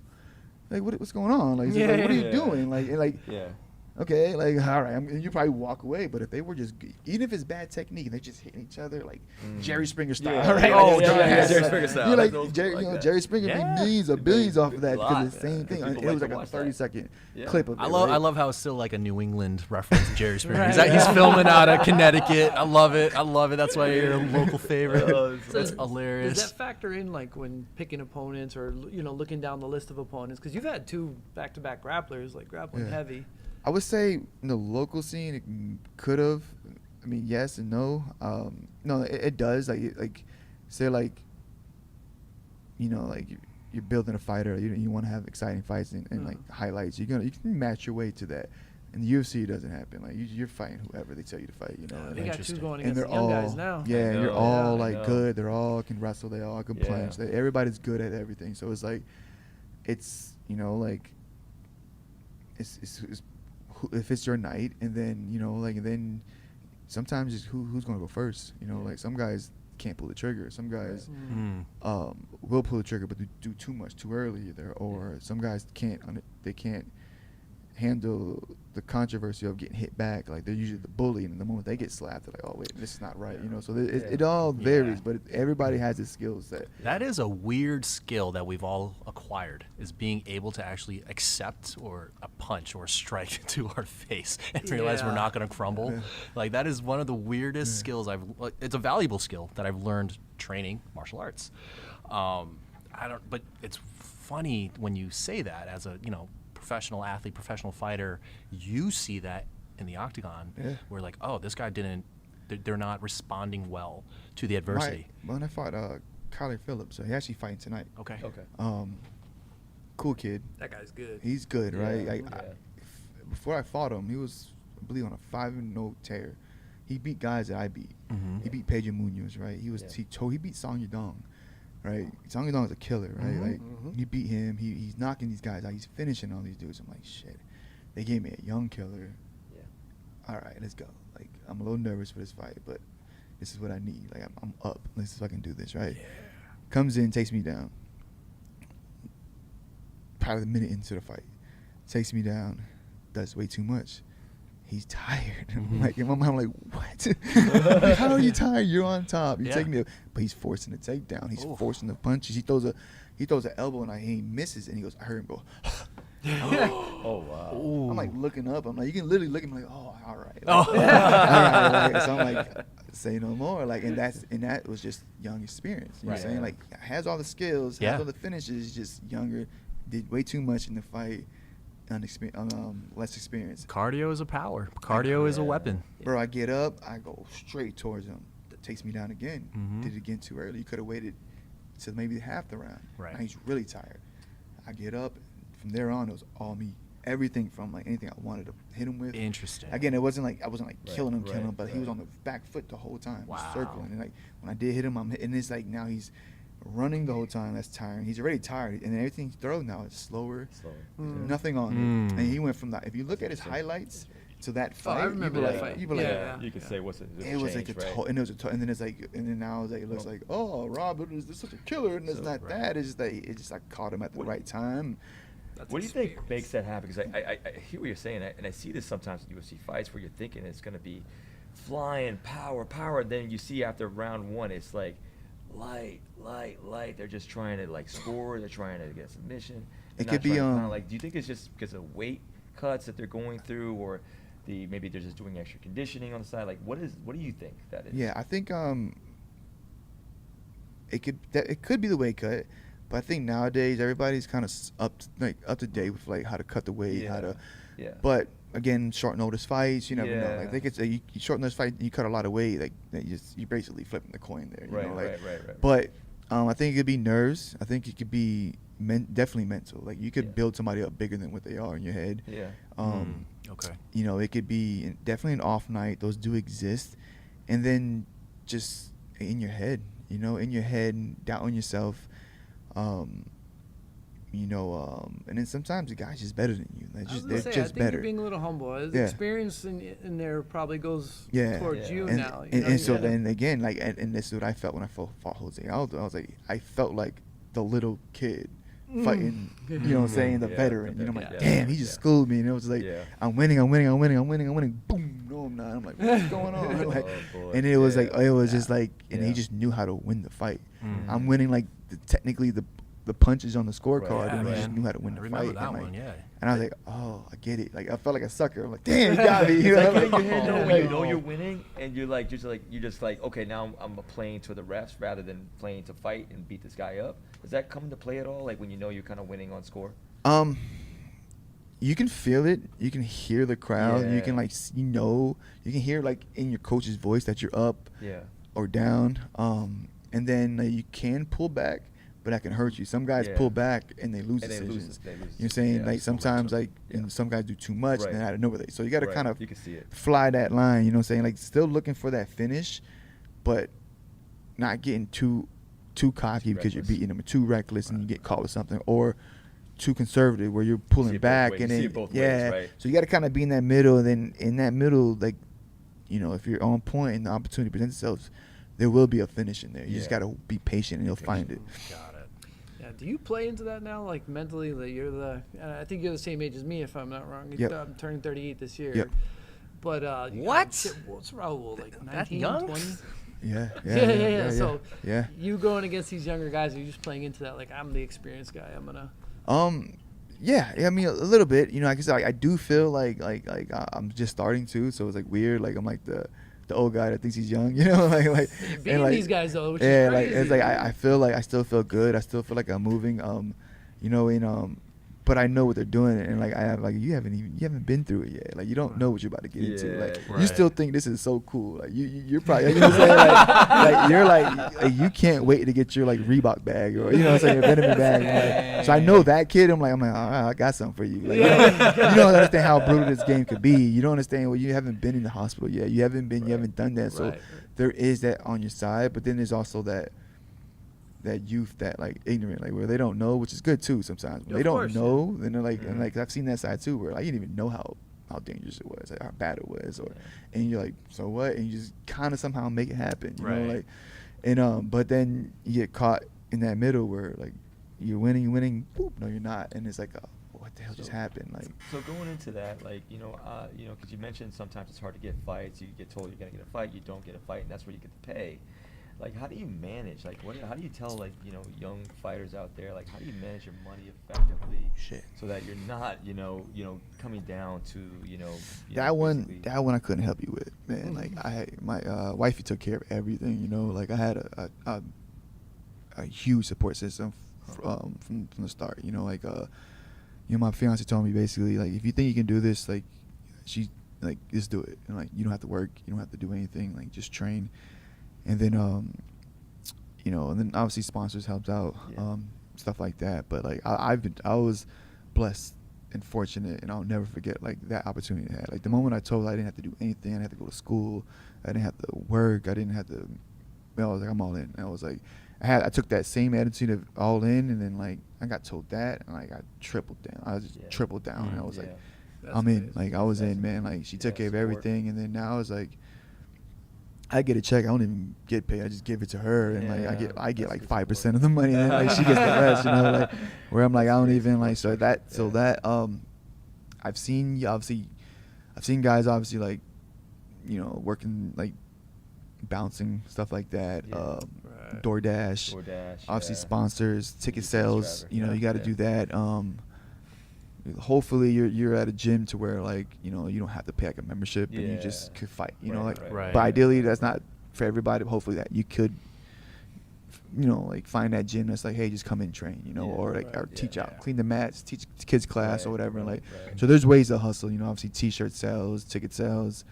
Speaker 2: Like, what's going on? Like,
Speaker 3: Yeah,
Speaker 2: what are you
Speaker 4: yeah.
Speaker 2: doing? Like,
Speaker 4: Yeah.
Speaker 2: okay, like, all right, you probably walk away. But if they were just, even if it's bad technique, they're just hitting each other like Jerry Springer style,
Speaker 4: Yeah.
Speaker 2: right?
Speaker 4: Oh,
Speaker 2: Like,
Speaker 4: yeah, Jerry
Speaker 2: like,
Speaker 4: Springer style.
Speaker 2: You're like,
Speaker 4: That's old
Speaker 2: Jerry,
Speaker 4: school
Speaker 2: you know,
Speaker 4: like that.
Speaker 2: Jerry Springer
Speaker 1: Yeah.
Speaker 2: made millions of billions off of that
Speaker 4: A
Speaker 2: because
Speaker 4: lot.
Speaker 2: it's the same thing.
Speaker 4: People
Speaker 2: It
Speaker 4: like
Speaker 2: was
Speaker 4: to
Speaker 2: like a
Speaker 4: watch that.
Speaker 2: 30-second
Speaker 4: Yeah.
Speaker 2: clip of it.
Speaker 1: I love
Speaker 2: right?
Speaker 1: how it's still like a New England reference to Jerry Springer.
Speaker 3: Right.
Speaker 1: He's filming out of Connecticut. I love it. That's why you're a local favorite.
Speaker 4: Oh,
Speaker 1: That's
Speaker 3: Does
Speaker 1: hilarious.
Speaker 3: that factor in like when picking opponents or looking down the list of opponents? Because you've had 2 back-to-back grapplers like grappling
Speaker 2: Yeah.
Speaker 3: heavy.
Speaker 2: I would say in the local scene, it could have. I mean, yes and no. No, it does. Like, say like, you know, like you're building a fighter. You want to have exciting fights and like highlights. You can match your way to that. In the UFC, it doesn't happen. Like you're fighting whoever they tell you to fight. You know,
Speaker 3: They got 2
Speaker 1: Interesting.
Speaker 3: going
Speaker 2: and
Speaker 3: against
Speaker 2: they're
Speaker 3: the young
Speaker 2: all
Speaker 3: guys now.
Speaker 2: yeah,
Speaker 4: I
Speaker 2: you're
Speaker 4: know,
Speaker 2: all
Speaker 4: yeah, I
Speaker 2: like
Speaker 4: know.
Speaker 2: good. They're all can wrestle. They all can
Speaker 4: Yeah.
Speaker 2: punch. Everybody's good at everything. So it's like, it's you know like, it's if it's your night, and then you know like, and then sometimes it's who's gonna go first. You know, like some guys can't pull the trigger. Some guys will pull the trigger, but they do too much too early either. Or some guys can't handle the controversy of getting hit back. Like they're usually the bully, and the moment they get slapped, they're like, oh wait, this is not right. You know, so it all varies, but everybody has a skill set.
Speaker 1: That is a weird skill that we've all acquired, is being able to actually accept or a punch or a strike to our face and realize we're
Speaker 3: Yeah.
Speaker 1: not going to crumble. Like that is one of the weirdest skills it's a valuable skill that I've learned training martial arts. But it's funny when you say that as a, professional athlete, professional fighter, you see that in the octagon where like, oh, this guy they're not responding well to the adversity.
Speaker 2: When I fought Kyler Phillips, he actually fighting tonight.
Speaker 1: Okay.
Speaker 2: Cool kid.
Speaker 3: That guy's good.
Speaker 2: He's good, right?
Speaker 4: Yeah.
Speaker 2: Before I fought him, he was, I believe, on a 5-0 tear. He beat guys that I beat. He beat Pedro Munoz, right? He beat Song Yadong, right? Song Yadong is a killer, right? He beat him. He's knocking these guys out. He's finishing all these dudes. I'm like, shit. They gave me a young killer.
Speaker 4: Yeah.
Speaker 2: All right, let's go. Like, I'm a little nervous for this fight, but this is what I need. Like, I'm up. Let's see if I can do this, right? Yeah. Comes in, takes me down. Probably a minute into the fight, takes me down, does way too much. He's tired. Like in my mind, I'm like, what? Like, how are you tired? You're on top. You take me, but he's forcing the takedown. He's forcing the punches. He throws an elbow and he misses, and he goes. I heard him go.
Speaker 4: Oh wow.
Speaker 1: Ooh.
Speaker 2: I'm like looking up. I'm like, you can literally look at me like, oh, all right. Like, all right. Like, so I'm like, say no more. Like, and that was just young experience. You know what I'm saying? Like, has all the skills, has all the finishes, just younger. Did way too much in the fight, less experience.
Speaker 1: Cardio is a power. Cardio is a weapon.
Speaker 2: Bro, I get up, I go straight towards him. That takes me down again. Did it again too early. You could have waited till maybe half the round.
Speaker 1: Right.
Speaker 2: Now he's really tired. I get up. From there on, it was all me. Everything from like anything I wanted to hit him with.
Speaker 1: Interesting.
Speaker 2: Again, I wasn't like killing him, but he
Speaker 4: right.
Speaker 2: was on the back foot the whole time,
Speaker 1: Wow.
Speaker 2: circling. And like when I did hit him, and it's like now he's running the whole time. That's tiring. He's already tired, and everything he throws now is slower. Nothing on it. And he went from that. If you look at his highlights to that fight,
Speaker 3: I remember that fight.
Speaker 2: You be like,
Speaker 3: Yeah.
Speaker 4: You could say what's it?
Speaker 2: it was like and then it's like, and then now it's like, it looks like, oh, Robert is this such a killer, and it's not that. It's just like it just like caught him at the right time.
Speaker 4: What do you think makes that happen? Because I hear what you're saying, and I see this sometimes in UFC fights where you're thinking it's going to be flying power, and then you see after round one, it's like light. They're just trying to like score. They're trying to get submission.
Speaker 2: It could be
Speaker 4: like. Do you think it's just because of weight cuts that they're going through, or maybe they're just doing extra conditioning on the side? Like, what do you think that is?
Speaker 2: Yeah, I think it could be the weight cut, but I think nowadays everybody's kind of up to date with like how to cut the weight, how to.
Speaker 4: Yeah.
Speaker 2: But again, short notice fights, you never know.
Speaker 4: Yeah.
Speaker 2: Like they could say you short notice fight, you cut a lot of weight, like you basically flipping the coin there. You know, like,
Speaker 4: Right.
Speaker 2: But I think it could be nerves. I think it could be definitely mental. Like you could build somebody up bigger than what they are in your head.
Speaker 4: Yeah.
Speaker 1: Okay.
Speaker 2: You know, it could be definitely an off night. Those do exist, and then just in your head. You know, in your head, doubt on yourself. You know, and then sometimes the guy's just better than you. They're just
Speaker 3: I think
Speaker 2: better.
Speaker 3: you're being a little humble. His
Speaker 2: Yeah.
Speaker 3: experience in there probably goes towards you
Speaker 2: and,
Speaker 3: now.
Speaker 2: And so then again, like, and this is what I felt when I fought Jose Aldo. I was like, I felt like the little kid fighting, you know what I'm saying, the veteran. You know, I'm like, damn, he just schooled me. And it was like, I'm winning. Boom, no, I'm not. I'm like, what's going on? Like, and it was like, it was just like, and he just knew how to win the fight. I'm winning like technically the punches on the scorecard, and he just knew how to win the fight.
Speaker 1: Remember that one,
Speaker 2: And I was like, oh, I get it. Like I felt like a sucker. I'm like, damn, you got me. You
Speaker 4: It's
Speaker 2: know,
Speaker 4: like
Speaker 2: like,
Speaker 4: in your head, when you know you're winning, and you're just like, okay, now I'm playing to the refs rather than playing to fight and beat this guy up. Does that come into play at all? Like when you know you're kind of winning on score?
Speaker 2: You can feel it. You can hear the crowd. You can
Speaker 4: Yeah.
Speaker 2: like, you can hear like in your coach's voice that you're up or down. And then you can pull back, but that can hurt you. Some guys pull back and they lose decisions. You know what I'm saying? Like sometimes and some guys do too much and then out of nowhere. So you got to kind of
Speaker 4: you can see it.
Speaker 2: fly that line, you know what I'm saying? Like still looking for that finish, but not getting too cocky because you're beating them, or too reckless and you get caught with something, or too conservative where you're pulling back and then so you got to kind of be in that middle. And then in that middle, like, you know, if you're on point and the opportunity presents itself, there will be a finish in there. You just got to be patient and you'll find it.
Speaker 1: Got it.
Speaker 3: Yeah. Do you play into that now, like mentally? That you're I think you're the same age as me, if I'm not wrong.
Speaker 2: Yep.
Speaker 3: I'm turning 38 this year.
Speaker 2: Yep.
Speaker 3: But
Speaker 1: What?
Speaker 3: What's Raul like?
Speaker 1: That
Speaker 3: 19,
Speaker 1: young?
Speaker 3: 20?
Speaker 2: Yeah.
Speaker 3: So
Speaker 2: yeah.
Speaker 3: you going against these younger guys, are you just playing into that? Like, I'm the experienced guy. I'm gonna.
Speaker 2: Yeah, I mean a little bit. You know, like I said, I do feel like I'm just starting to. So it's like weird. Like I'm like the old guy that thinks he's young. You know, like
Speaker 3: You're beating
Speaker 2: like,
Speaker 3: these guys though, which
Speaker 2: yeah,
Speaker 3: is crazy.
Speaker 2: like it's like I feel like I still feel good. I still feel like I'm moving. You know, and but I know what they're doing, and like I have like you haven't been through it yet. Like you don't know what you're about to get into. Like you still think this is so cool. Like you're probably, you know what I'm saying? Like you're like you can't wait to get your like Reebok bag, or you know what I'm saying, your Vitamin bag. Like, so I know that kid. I'm like all right, I got something for you. Like, you don't understand how brutal this game could be. You don't understand. Well, you haven't been in the hospital yet. You haven't done that. So there is that on your side, but then there's also that youth that like ignorant, like where they don't know, which is good too sometimes. When they don't know, then they're like, and like I've seen that side too, where like, you didn't even know how dangerous it was, like how bad it was, or and you're like, so what? And you just kind of somehow make it happen, you know, like, and but then you get caught in that middle where like you're winning, boop, no you're not, and it's like, oh, what the hell just happened? Like,
Speaker 4: so going into that, like, you know, because you mentioned sometimes it's hard to get fights. You get told you're gonna get a fight, you don't get a fight, and that's where you get the pay. Like, how do you manage? Like, how do you tell, like, you know, young fighters out there, like, how do you manage your money effectively so that you're not, you know, coming down to,
Speaker 2: that one I couldn't help you with, man. Like, my wifey took care of everything, you know. Like, I had a huge support system from the start, you know. Like, you know, my fiance told me basically, like, if you think you can do this, like, just do it. And, like, you don't have to work, you don't have to do anything, like, just train. And then, you know, and then obviously sponsors helped out, stuff like that. But like I was blessed and fortunate, and I'll never forget like that opportunity I had. Like the moment I told I didn't have to do anything, I didn't have to go to school, I didn't have to work, I didn't have to. I was like, I'm all in. And I was like, I took that same attitude of all in, and then like I got told that, and like I tripled down. I just tripled down, and I was like, I'm in. Like I was in, man. Like she took care of everything, and then now it's like. I get a check. I don't even get paid. I just give it to her, and like I get like 5% of the money, and then like she gets the rest. You know, like where I'm like I don't even like I've seen guys obviously like, you know, working like bouncing, stuff like that. DoorDash, obviously sponsors, ticket sales. You know, you got to do that. Hopefully you're at a gym to where like, you know, you don't have to pay like a membership and you just could fight, you know, like, but ideally that's not for everybody, but hopefully that you could like find that gym that's like, hey, just come in and train, or like or teach out, clean the mats, teach kids class or whatever. So there's ways to hustle, obviously T-shirt sales, ticket sales,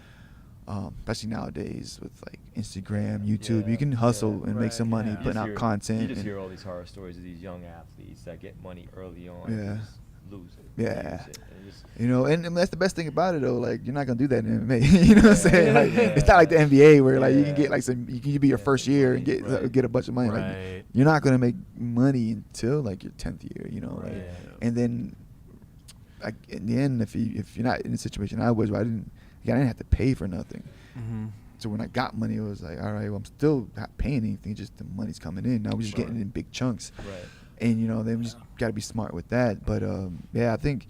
Speaker 2: especially nowadays with like Instagram, YouTube, you can hustle and make some money putting out content.
Speaker 4: You just hear all these horror stories of these young athletes that get money early on and just lose it.
Speaker 2: Yeah.
Speaker 4: Lose it, and just,
Speaker 2: and that's the best thing about it though. Like you're not gonna do that in MMA. You know what I'm saying? Like it's not like the NBA where like you can get like you can be your first year and get a bunch of money. Like you're not gonna make money until like your 10th year. And then like in the end, if you're not in a situation I was where I didn't have to pay for nothing. So when I got money, it was like, all right, well I'm still not paying anything. Just the money's coming in. Now we're just getting it in big chunks. And then we just gotta be smart with that. But I think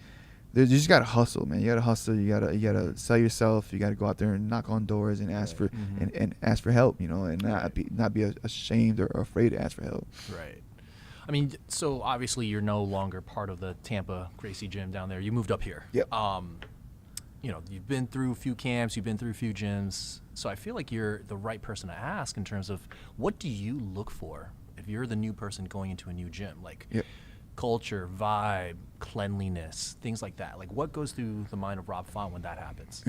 Speaker 2: you just gotta hustle, man. You gotta hustle. You gotta sell yourself. You gotta go out there and knock on doors and ask for and ask for help. And not be ashamed or afraid to ask for help.
Speaker 1: Right. I mean, so obviously you're no longer part of the Tampa Gracie gym down there. You moved up here.
Speaker 2: Yep.
Speaker 1: You've been through a few camps. You've been through a few gyms. So I feel like you're the right person to ask in terms of what do you look for if you're the new person going into a new gym, like culture, vibe, cleanliness, things like that. Like what goes through the mind of Rob Font when that happens?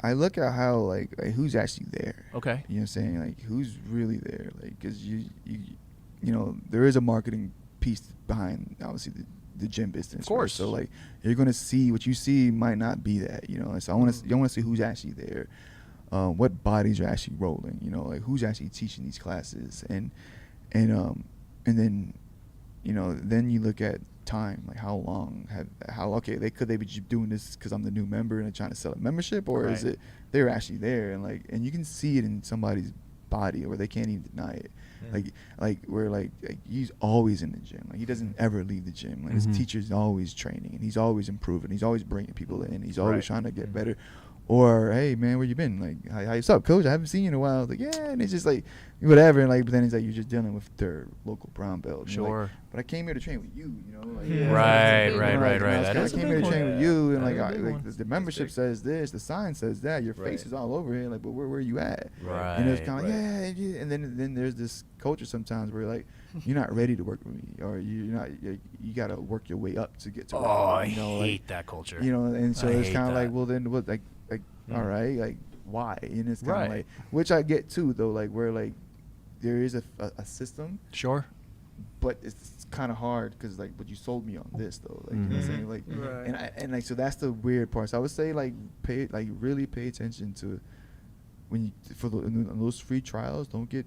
Speaker 2: I look at how like who's actually there.
Speaker 1: Okay.
Speaker 2: You know what I'm saying? Like who's really there? Like because you there is a marketing piece behind obviously the gym business.
Speaker 1: Of course.
Speaker 2: Right? So like you're gonna see what you see might not be that. So I want to see who's actually there. What bodies are actually rolling, like who's actually teaching these classes, and then then you look at time, like how long could they be doing this because I'm the new member and they're trying to sell a membership, or is it they're actually there and you can see it in somebody's body where they can't even deny it. Like where like he's always in the gym, like he doesn't ever leave the gym, like his teacher's always training and he's always improving, he's always bringing people in, he's always trying to get better. Or hey man, where you been? Like, how what's up, coach? I haven't seen you in a while. Like, yeah, and it's just like whatever. And like, but then it's like you're just dealing with their local brown belt.
Speaker 1: Sure.
Speaker 2: Like, but I came here to train with you.
Speaker 1: Right.
Speaker 2: I came here to train with you, and like the membership says this, the sign says that. Your face is all over here. Like, but where are you at?
Speaker 1: Right.
Speaker 2: And it's kind of and then there's this culture sometimes where like you're not ready to work with me, or you're not. You gotta work your way up to get to.
Speaker 1: I hate that culture.
Speaker 2: And so it's kind of like, well then what like. All right, like why? And it's kind of like, which I get too, though, like where like there is a system.
Speaker 1: Sure.
Speaker 2: But it's kind of hard because like, but you sold me on this though, like you know what I'm saying, like, and like so that's the weird part. So I would say like really pay attention to when you on those free trials. Don't get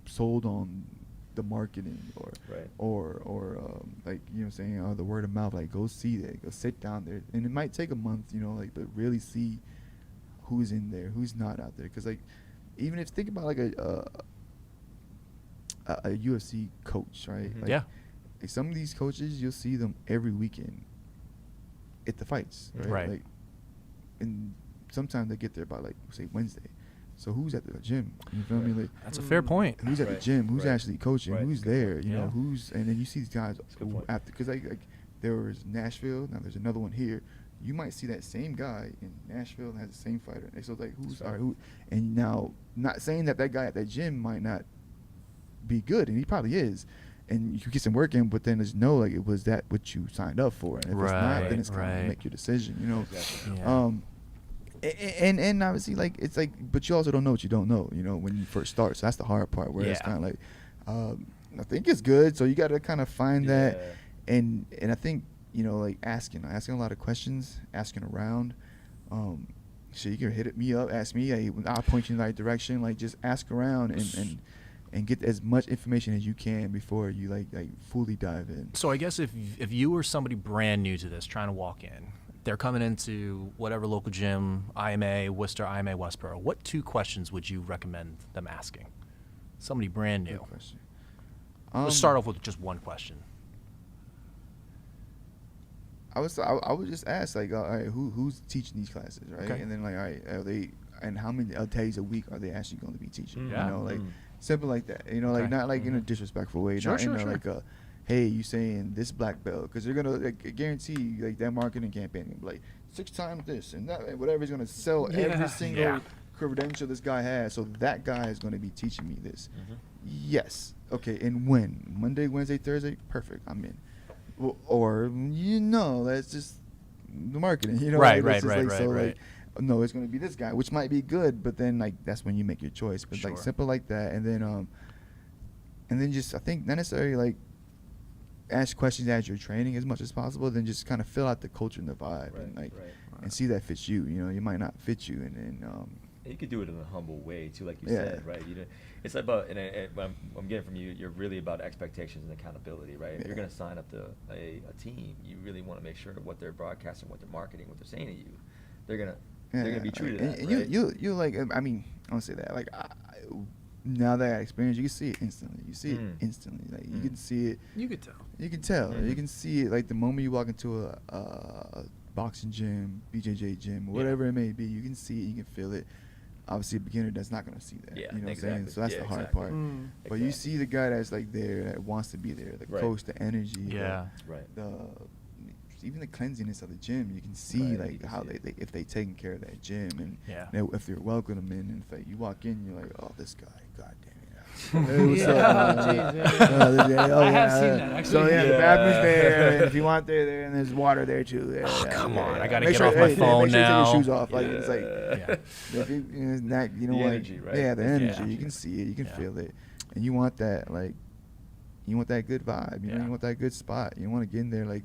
Speaker 2: sold on the marketing or like you know what I'm saying, or the word of mouth. Like go see that, go sit down there, and it might take a month, like, but really see who's in there, who's not out there. Because like even if think about like a UFC coach, right? Like, like some of these coaches you'll see them every weekend at the fights, right? Like, and sometimes they get there by like say Wednesday. So who's at the gym? You feel me? Like
Speaker 1: that's a fair point.
Speaker 2: Who's at the gym? Who's actually coaching? Who's there? You know, who's, and then you see these guys after, because like there was Nashville, now there's another one here. You might see that same guy in Nashville and has the same fighter. And so like who? And now, not saying that guy at that gym might not be good, and he probably is, and you can get some work in, but then there's like it was that what you signed up for, and if it's not, then it's kind of make your decision, And obviously, like it's like, but you also don't know what you don't know, when you first start. So that's the hard part, where it's kind of like, I think it's good, so you got to kind of find that, and I think like asking a lot of questions, asking around. So you can hit me up, ask me, hey, I'll point you in the right direction. Like just ask around and get as much information as you can before you like fully dive in.
Speaker 1: So I guess if you were somebody brand new to this, trying to walk in. They're coming into whatever local gym, IMA, Worcester, IMA, Westboro. What 2 questions would you recommend them asking? Somebody brand new.
Speaker 2: Good question.
Speaker 1: Let's start off with just one question.
Speaker 2: I would just ask like, all right, who's teaching these classes, right? Okay. And then like, all right, are they, and how many days a week are they actually going to be teaching? Like simple like that. Like not like in a disrespectful way. Sure. Like a, hey, you saying this black belt, because they're gonna like guarantee like that marketing campaign, like 6 times this and that, whatever is gonna sell every single credential this guy has, so that guy is going to be teaching me this.
Speaker 4: Mm-hmm.
Speaker 2: Yes. Okay. And when? Monday, Wednesday, Thursday? Perfect. I'm in. Or, that's just the marketing.
Speaker 1: Right.
Speaker 2: No, it's going to be this guy, which might be good, but then, like, that's when you make your choice. But,
Speaker 1: Sure.
Speaker 2: like, simple like that. And then just, I think, not necessarily, like, ask questions as you're training as much as possible, then just kind of fill out the culture and the vibe and, like, and see that fits you. You might not fit you. And then,
Speaker 4: you could do it in a humble way too, like you
Speaker 2: Yeah.
Speaker 4: said, right? It's about, and what I'm getting from you, you're really about expectations and accountability, right? If you're going to sign up to a team, you really want to make sure what they're broadcasting, what they're marketing, what they're saying to you, they're gonna be true to that.
Speaker 2: And
Speaker 4: right?
Speaker 2: you like, I mean, I don't say that. Like, now that I experienced, you can see it instantly. You see it instantly. Like, you can see it.
Speaker 3: You could tell.
Speaker 2: You can tell. You can see it. Like, the moment you walk into a boxing gym, BJJ gym, or whatever it may be, you can see it. You can feel it. Obviously, a beginner that's not gonna see that.
Speaker 4: Yeah,
Speaker 2: you know
Speaker 4: exactly.
Speaker 2: what I'm saying? So that's the hard
Speaker 4: exactly.
Speaker 2: part. But you see the guy that's like there, that wants to be there, the
Speaker 4: Right.
Speaker 2: coach, the energy,
Speaker 1: Yeah.
Speaker 4: Right.
Speaker 2: even the cleanliness of the gym. You can see
Speaker 4: Right,
Speaker 2: like
Speaker 4: you can
Speaker 2: how
Speaker 4: see
Speaker 2: they if they taking care of that gym, and
Speaker 1: Yeah.
Speaker 2: if they're welcoming, and if you walk in, you're like, oh, this guy, god damn it. Hey, what's
Speaker 3: Yeah,
Speaker 2: up?
Speaker 3: geez, yeah. I have seen that, actually.
Speaker 2: So yeah, the
Speaker 4: Yeah.
Speaker 2: bathroom's there, and if you want there, and there's water there too. Yeah,
Speaker 1: Oh,
Speaker 2: yeah,
Speaker 1: come
Speaker 2: yeah,
Speaker 1: on,
Speaker 2: yeah.
Speaker 1: I gotta
Speaker 2: Make
Speaker 1: get
Speaker 2: sure-
Speaker 1: off my
Speaker 2: hey,
Speaker 1: phone
Speaker 2: make sure you
Speaker 1: now.
Speaker 2: take your shoes off. Like it's like,
Speaker 1: Yeah.
Speaker 2: if you, that
Speaker 4: The
Speaker 2: like,
Speaker 4: energy, right?
Speaker 2: yeah, the
Speaker 4: It's
Speaker 2: energy.
Speaker 4: energy.
Speaker 2: You can see it, you can
Speaker 1: Yeah.
Speaker 2: feel it, and you want that like, you want that good vibe. You know,
Speaker 1: Yeah.
Speaker 2: you want that good spot. You want to get in there like.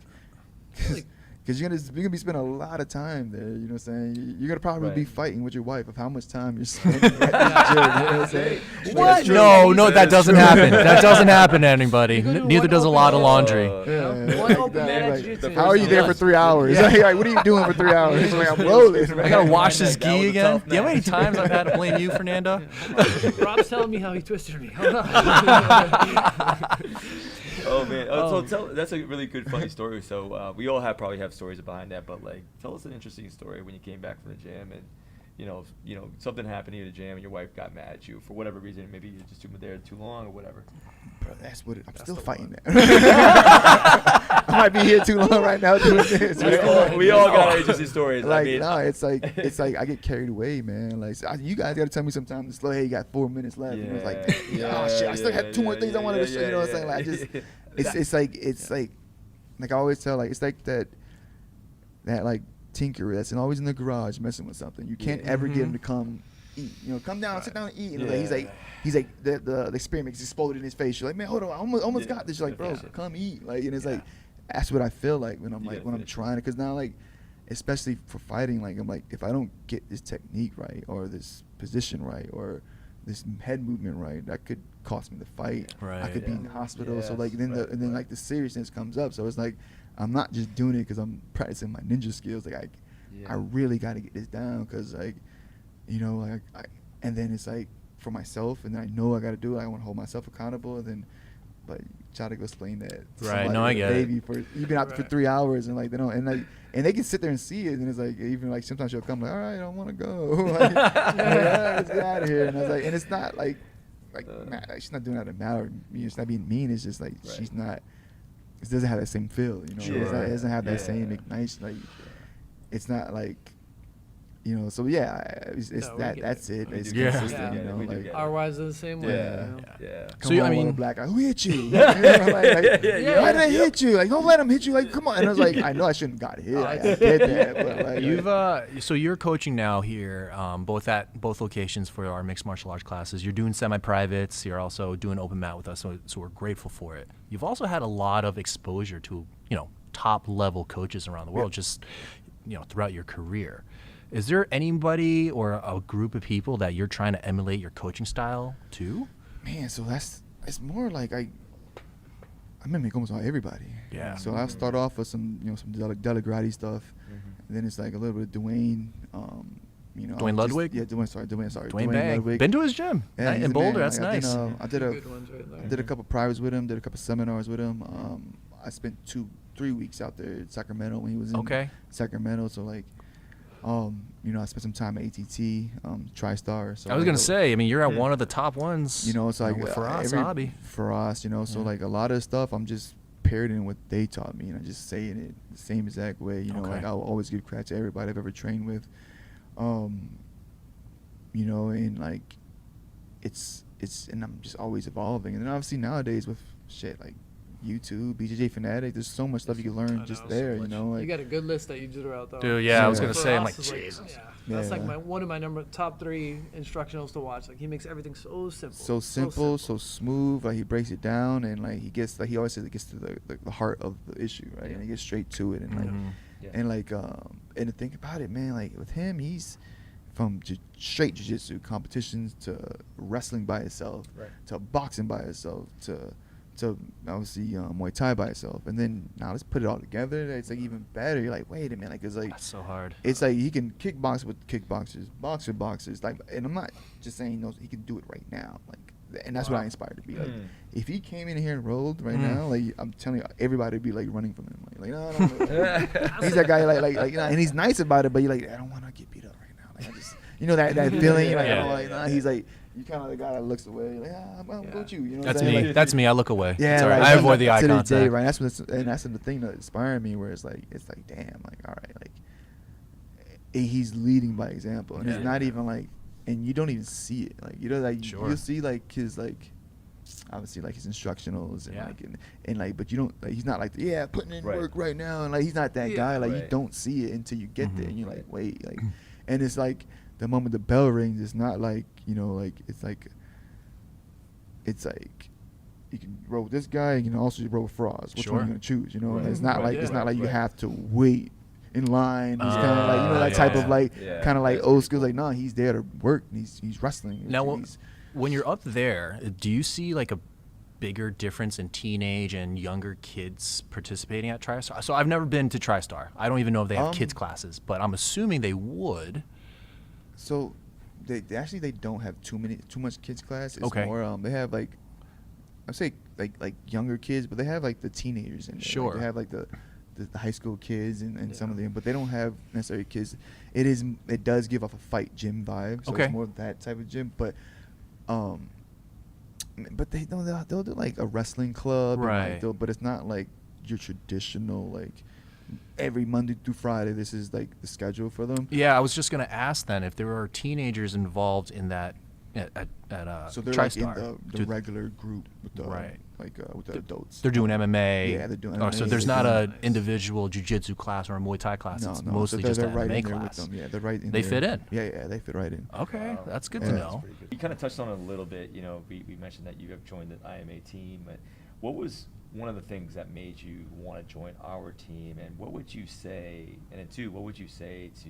Speaker 3: Like-
Speaker 2: Because you're gonna be spending a lot of time there. You know what I'm saying? You're gonna probably be
Speaker 4: Right.
Speaker 2: fighting with your wife of how much time you're spending at the gym. You know what I'm saying?
Speaker 1: What?
Speaker 3: true.
Speaker 1: No, that
Speaker 4: That
Speaker 1: doesn't
Speaker 4: is true.
Speaker 1: happen. That doesn't happen to anybody.
Speaker 3: You go to
Speaker 1: Neither
Speaker 3: one
Speaker 1: does a
Speaker 3: open
Speaker 1: lot of
Speaker 3: gym.
Speaker 1: laundry.
Speaker 2: Yeah,
Speaker 3: One
Speaker 2: like
Speaker 3: open
Speaker 2: that,
Speaker 3: mat
Speaker 2: like,
Speaker 3: jiu-jitsu
Speaker 2: how are you
Speaker 3: is
Speaker 2: there for
Speaker 3: nuts.
Speaker 2: 3 hours?
Speaker 1: Yeah.
Speaker 2: Like, what are you doing for 3 hours? Like, I'm rolling.
Speaker 1: I gotta wash
Speaker 4: That
Speaker 1: this
Speaker 4: was
Speaker 1: gi
Speaker 4: a
Speaker 1: again.
Speaker 4: tough
Speaker 1: Do you know how many
Speaker 4: match.
Speaker 1: times I've had to blame you, Fernando?
Speaker 3: Rob's telling me how he twisted me. Hold on.
Speaker 4: Oh man! That's a really good, funny story. So we all probably have stories behind that, but like, tell us an interesting story when you came back from the gym and something happened to you at the gym and your wife got mad at you for whatever reason. Maybe you just been there too long or whatever.
Speaker 2: Bro, that's what I'm still
Speaker 1: the
Speaker 2: fighting that. I might be here too long right now doing this.
Speaker 4: We all got interesting stories.
Speaker 2: Like,
Speaker 4: I mean,
Speaker 2: no, it's like I get carried away, man. Like, you guys gotta tell me sometime to slow. Hey, you got 4 minutes left. And it was like, oh shit, I still have 2 more things I wanted to show. You know what I'm saying? Like, I just, it's like I always tell, like, it's like that like tinkerer that's always in the garage messing with something. You can't ever get him to come eat. Come down, sit down and eat. And he's like the experiment exploded in his face. You're like, man, hold on, I almost got this. You're like, bro, come eat. Like, and it's like, that's what I feel like when I'm trying to, because now, like, especially for fighting, like, I'm like, if I don't get this technique right, or this position right, or this head movement right, that could cost me the fight.
Speaker 1: Right.
Speaker 2: I could be in the hospital. So
Speaker 4: Yes,
Speaker 2: like then
Speaker 4: right,
Speaker 2: and then like the seriousness comes up. So it's like, I'm not just doing it because I'm practicing my ninja skills. Like I really got to get this down, because like, and then it's like for myself, and then I know I got to do it. I want to hold myself accountable, and then, but try to go explain that. To
Speaker 1: Right,
Speaker 2: somebody
Speaker 1: no, I
Speaker 2: with a
Speaker 1: get it.
Speaker 2: baby for you've been out for 3 hours, and like they don't, and they can sit there and see it, and it's like, even like sometimes she'll come like, all right, I don't want to go. Like, let's get out of here. And I was like, and it's not like she's not doing that to matter. It's not being mean. It's just like she's not. It doesn't have that same feel.
Speaker 1: Sure.
Speaker 2: It doesn't have that same ignite. Like, it's not like. So yeah, it's
Speaker 3: No, we
Speaker 2: that.
Speaker 3: get
Speaker 2: That's
Speaker 3: it.
Speaker 2: it.
Speaker 4: We
Speaker 2: It's
Speaker 4: do get it.
Speaker 2: consistent.
Speaker 3: Yeah,
Speaker 4: we do get it.
Speaker 3: Our wives are the same way.
Speaker 4: Yeah.
Speaker 3: Yeah.
Speaker 2: Come
Speaker 1: So, I
Speaker 2: on,
Speaker 1: mean-
Speaker 2: with a black guy, who hit you? Like, why did I hit you? Like, don't let him hit you. Like, come on. And I was like, I know I shouldn't have got hit. I get that, but like,
Speaker 1: You've so you're coaching now here, both at both locations for our mixed martial arts classes. You're doing semi-privates. You're also doing open mat with us, so we're grateful for it. You've also had a lot of exposure to top level coaches around the world, just throughout your career. Is there anybody or a group of people that you're trying to emulate your coaching style to?
Speaker 2: man, so it's more like I mimic almost everybody.
Speaker 1: Yeah.
Speaker 2: So I'll start off with some some Delagrati stuff, and then it's like a little bit of Dwayne.
Speaker 1: Dwayne Ludwig?
Speaker 2: Dwayne
Speaker 1: Bang.
Speaker 2: Ludwig.
Speaker 1: Been to his gym
Speaker 2: Yeah, he's
Speaker 1: in
Speaker 2: a
Speaker 1: Boulder.
Speaker 2: man.
Speaker 1: That's
Speaker 2: Like,
Speaker 1: nice.
Speaker 2: I did a
Speaker 3: Good ones right there.
Speaker 2: I did a couple privates with him. Did a couple seminars with him. I spent 3 weeks out there in Sacramento when he was in
Speaker 1: Okay.
Speaker 2: Sacramento. So like, I spent some time at ATT, TriStar. So
Speaker 1: I was
Speaker 2: like,
Speaker 1: gonna say, I mean, you're at one of the top ones.
Speaker 2: so like
Speaker 1: with Faraz Hobby.
Speaker 2: Faraz, so like a lot of stuff I'm just parroting what they taught me, and I'm just saying it the same exact way.
Speaker 1: Okay.
Speaker 2: Like I'll always give credit to everybody I've ever trained with. you know, and like and I'm just always evolving. And then obviously nowadays with shit like YouTube, BJJ Fanatic, there's so much stuff you can learn
Speaker 3: I
Speaker 2: just
Speaker 3: know,
Speaker 2: there,
Speaker 3: so
Speaker 2: you
Speaker 3: much.
Speaker 2: know. Like,
Speaker 3: You got a good list that you drew out though.
Speaker 1: Dude, yeah, I was
Speaker 2: Yeah.
Speaker 1: gonna
Speaker 3: For
Speaker 1: say, I'm
Speaker 3: us,
Speaker 1: like,
Speaker 3: it's
Speaker 1: Jesus.
Speaker 3: Yeah, that's
Speaker 2: Yeah.
Speaker 3: like one of my top 3 instructionals to watch. Like he makes everything so simple.
Speaker 2: so simple, so smooth. Like he breaks it down, and like he always says it gets to the heart of the issue, right? And he gets straight to it, and like
Speaker 1: Mhm.
Speaker 4: Yeah.
Speaker 2: and like and to think about it, man, like with him, he's from straight jiu-jitsu competitions to wrestling by itself,
Speaker 4: Right.
Speaker 2: to boxing by itself, to obviously Muay Thai by itself, and then now let's put it all together. It's like even better. You're like, wait a minute, like it's like
Speaker 1: That's so hard.
Speaker 2: it's like he can kickbox with kickboxers, box with boxers. Like, and I'm not just saying he can do it right now. Like, and that's what I inspired to be. Like, if he came in here and rolled right now, like I'm telling you, everybody would be like running from him. Like no, he's that guy. Like, you know, and he's nice about it, but you're like, I don't want to get beat up right now. Like, I just, you know, that feeling. You're like,
Speaker 1: Yeah.
Speaker 2: oh, like, nah. He's like, you kind of the guy that looks away. You're like, I'm with you. You know what
Speaker 1: That's
Speaker 2: I'm saying?
Speaker 1: me.
Speaker 2: Like,
Speaker 1: That's me. I look away.
Speaker 2: yeah,
Speaker 1: It's all right.
Speaker 2: like,
Speaker 1: I avoid the eye
Speaker 2: to this
Speaker 1: contact.
Speaker 2: day, right? That's the thing that inspired me. Where it's like, damn, like, all right, like, he's leading by example, and
Speaker 1: Yeah.
Speaker 2: it's not even like, and you don't even see it, like, you know, like
Speaker 1: Sure.
Speaker 2: you'll see like his like, obviously like his instructionals and
Speaker 1: Yeah.
Speaker 2: like and like, but you don't like he's not like putting in
Speaker 4: Right.
Speaker 2: work right now, and like he's not that
Speaker 3: Yeah.
Speaker 2: guy. Like you
Speaker 4: Right.
Speaker 2: don't see it until you get there,
Speaker 1: Mhm.
Speaker 2: and you're like, wait, like, and it's like the moment the bell rings, it's not like, you know, like it's like you can roll with this guy, you can also roll with Frost. Which one are
Speaker 1: Sure.
Speaker 2: you gonna choose? You know,
Speaker 4: Right.
Speaker 2: it's not
Speaker 3: Right,
Speaker 2: like
Speaker 3: yeah.
Speaker 2: it's not like you
Speaker 4: Right.
Speaker 2: have to wait in line. It's kind of like, you know, that
Speaker 1: yeah,
Speaker 2: type
Speaker 1: yeah.
Speaker 2: of like
Speaker 4: Yeah,
Speaker 2: kind of like
Speaker 4: that's
Speaker 2: old
Speaker 4: pretty
Speaker 2: school.
Speaker 4: cool.
Speaker 2: Like, no, he's there to work. And he's wrestling.
Speaker 1: Now,
Speaker 2: He's-
Speaker 1: when you're up there, do you see like a bigger difference in teenage and younger kids participating at TriStar? So I've never been to TriStar. I don't even know if they have kids classes, but I'm assuming they would.
Speaker 2: so they actually they don't have too much kids class. It's
Speaker 1: Okay.
Speaker 2: more they have like I'd say like younger kids, but they have like the teenagers in there.
Speaker 1: Sure.
Speaker 2: Like, they have like the high school kids and some of them, but they don't have necessarily kids. It does give off a fight gym vibe, so
Speaker 1: Okay.
Speaker 2: it's more that type of gym. But they'll do like a wrestling club, and,
Speaker 1: Right.
Speaker 2: like, but it's not like your traditional like every Monday through Friday. This is like the schedule for them.
Speaker 1: Yeah, I was just gonna ask then if there are teenagers involved in that at
Speaker 2: So they're like
Speaker 1: TriStar.
Speaker 2: in the
Speaker 1: Do-
Speaker 2: regular group with the
Speaker 1: Right.
Speaker 2: with the adults.
Speaker 1: They're doing MMA.
Speaker 2: Yeah, they're doing
Speaker 1: Oh, so
Speaker 2: MMA.
Speaker 1: there's
Speaker 2: They're
Speaker 1: not
Speaker 2: doing-
Speaker 1: an individual jiu-jitsu class or a Muay Thai class.
Speaker 2: No,
Speaker 1: It's
Speaker 2: no,
Speaker 1: mostly
Speaker 2: so
Speaker 1: just
Speaker 2: they're
Speaker 1: an
Speaker 2: right
Speaker 1: MMA
Speaker 2: in there
Speaker 1: class.
Speaker 2: with them. Yeah, they're right in
Speaker 1: They
Speaker 2: there.
Speaker 1: fit in.
Speaker 2: Yeah, they fit right in.
Speaker 1: Okay, that's good
Speaker 2: Yeah.
Speaker 1: to
Speaker 2: That's
Speaker 1: know.
Speaker 4: Pretty good. You kind of touched on it a little bit. You know, we mentioned that you have joined the IMA team. But what was one of the things that made you want to join our team? And what would you say? And then two, what would you say to,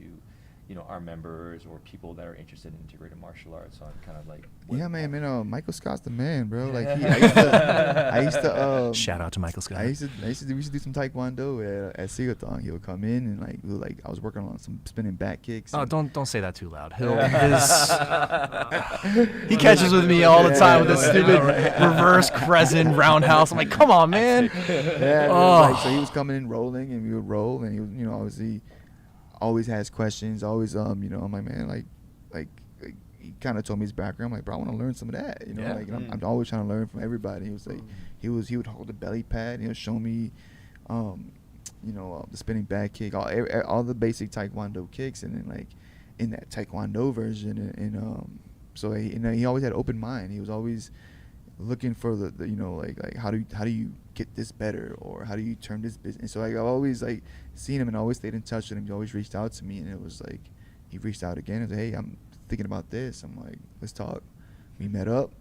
Speaker 4: you know, our members or people that are interested in integrated martial arts on kind of like?
Speaker 2: Yeah, man, Michael Scott's the man, bro. Like I used to
Speaker 1: Shout out to Michael Scott.
Speaker 2: we used to do some taekwondo at Sigathon. He would come in and I was working on some spinning back kicks.
Speaker 1: Oh,
Speaker 2: and-
Speaker 1: don't say that too loud. He catches with me all the time with this
Speaker 2: Yeah,
Speaker 1: stupid reverse crescent roundhouse. I'm like, come on, man.
Speaker 2: Yeah,
Speaker 1: Oh.
Speaker 2: so he was coming in rolling, and we would roll, and he was, you know, obviously always has questions, always, you know, I'm like, man, like he kind of told me his background. I'm like, bro, I want to learn some of that, you know,
Speaker 1: Yeah.
Speaker 2: like I'm always trying to learn from everybody. He was like, he would hold the belly pad, you know, show me, you know, the spinning back kick, all the basic taekwondo kicks, and then like in that taekwondo version, and so he always had an open mind. He was always looking for the you know, like how do you get this better, or how do you turn this business. So like I've always like seen him and always stayed in touch with him. He always reached out to me, and it was like he reached out again and said, hey, I'm thinking about this. I'm like, let's talk. We met up.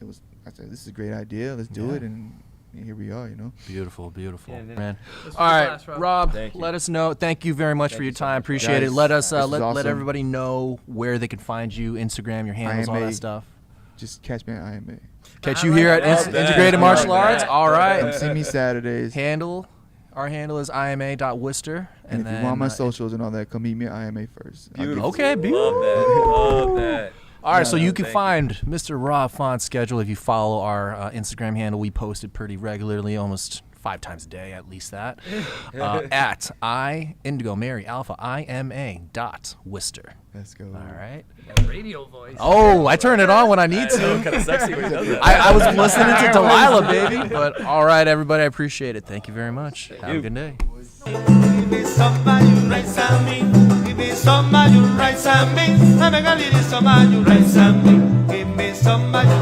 Speaker 2: I said, this is a great idea, let's do
Speaker 1: Yeah.
Speaker 2: it, and here we are, you know.
Speaker 1: Beautiful, beautiful,
Speaker 4: Yeah, and then-
Speaker 1: man.
Speaker 3: This was
Speaker 1: All right,
Speaker 3: fast,
Speaker 1: Rob,
Speaker 4: Thank you.
Speaker 1: let us know. Thank you very much
Speaker 4: Thank
Speaker 1: for
Speaker 4: you
Speaker 1: your
Speaker 4: so
Speaker 1: time.
Speaker 4: much.
Speaker 1: Appreciate it.
Speaker 2: Guys,
Speaker 1: Let us
Speaker 2: this was
Speaker 1: let
Speaker 2: awesome.
Speaker 1: everybody know where they can find you, Instagram, your handles, all that
Speaker 2: IMA.
Speaker 1: stuff.
Speaker 2: Just catch me at IMA.
Speaker 1: Catch you here at
Speaker 4: Love that.
Speaker 1: Integrated Martial
Speaker 4: Love
Speaker 1: Arts.
Speaker 4: that.
Speaker 1: All
Speaker 2: Come
Speaker 1: right.
Speaker 2: see me Saturdays.
Speaker 1: Our handle is ima.worcester.
Speaker 2: And if you want my socials and all that, come meet me at IMA first. I'll give
Speaker 4: Beautiful.
Speaker 1: Okay,
Speaker 4: Love
Speaker 1: beautiful.
Speaker 4: that. Love that.
Speaker 1: All right, so
Speaker 2: Yeah,
Speaker 1: you can
Speaker 4: thank
Speaker 1: find Mr. Rob Font's schedule if you follow our Instagram handle. We post it pretty regularly, almost 5 times a day, at least that, at Indigo Mary Alpha IMA.Worcester.
Speaker 2: Let's go.
Speaker 1: All right.
Speaker 3: That radio voice.
Speaker 1: Oh, I turn it on when I need
Speaker 4: Kind
Speaker 1: to.
Speaker 4: of sexy when he does that.
Speaker 1: I was listening to Delilah, baby. But all right, everybody, I appreciate it. Thank you very much. Have a
Speaker 4: you.
Speaker 1: good day.
Speaker 5: Give me somebody, Rice&Beans. Give me somebody, Rice&Beans. and beans. I make a little some of you rice and beans. Give me some of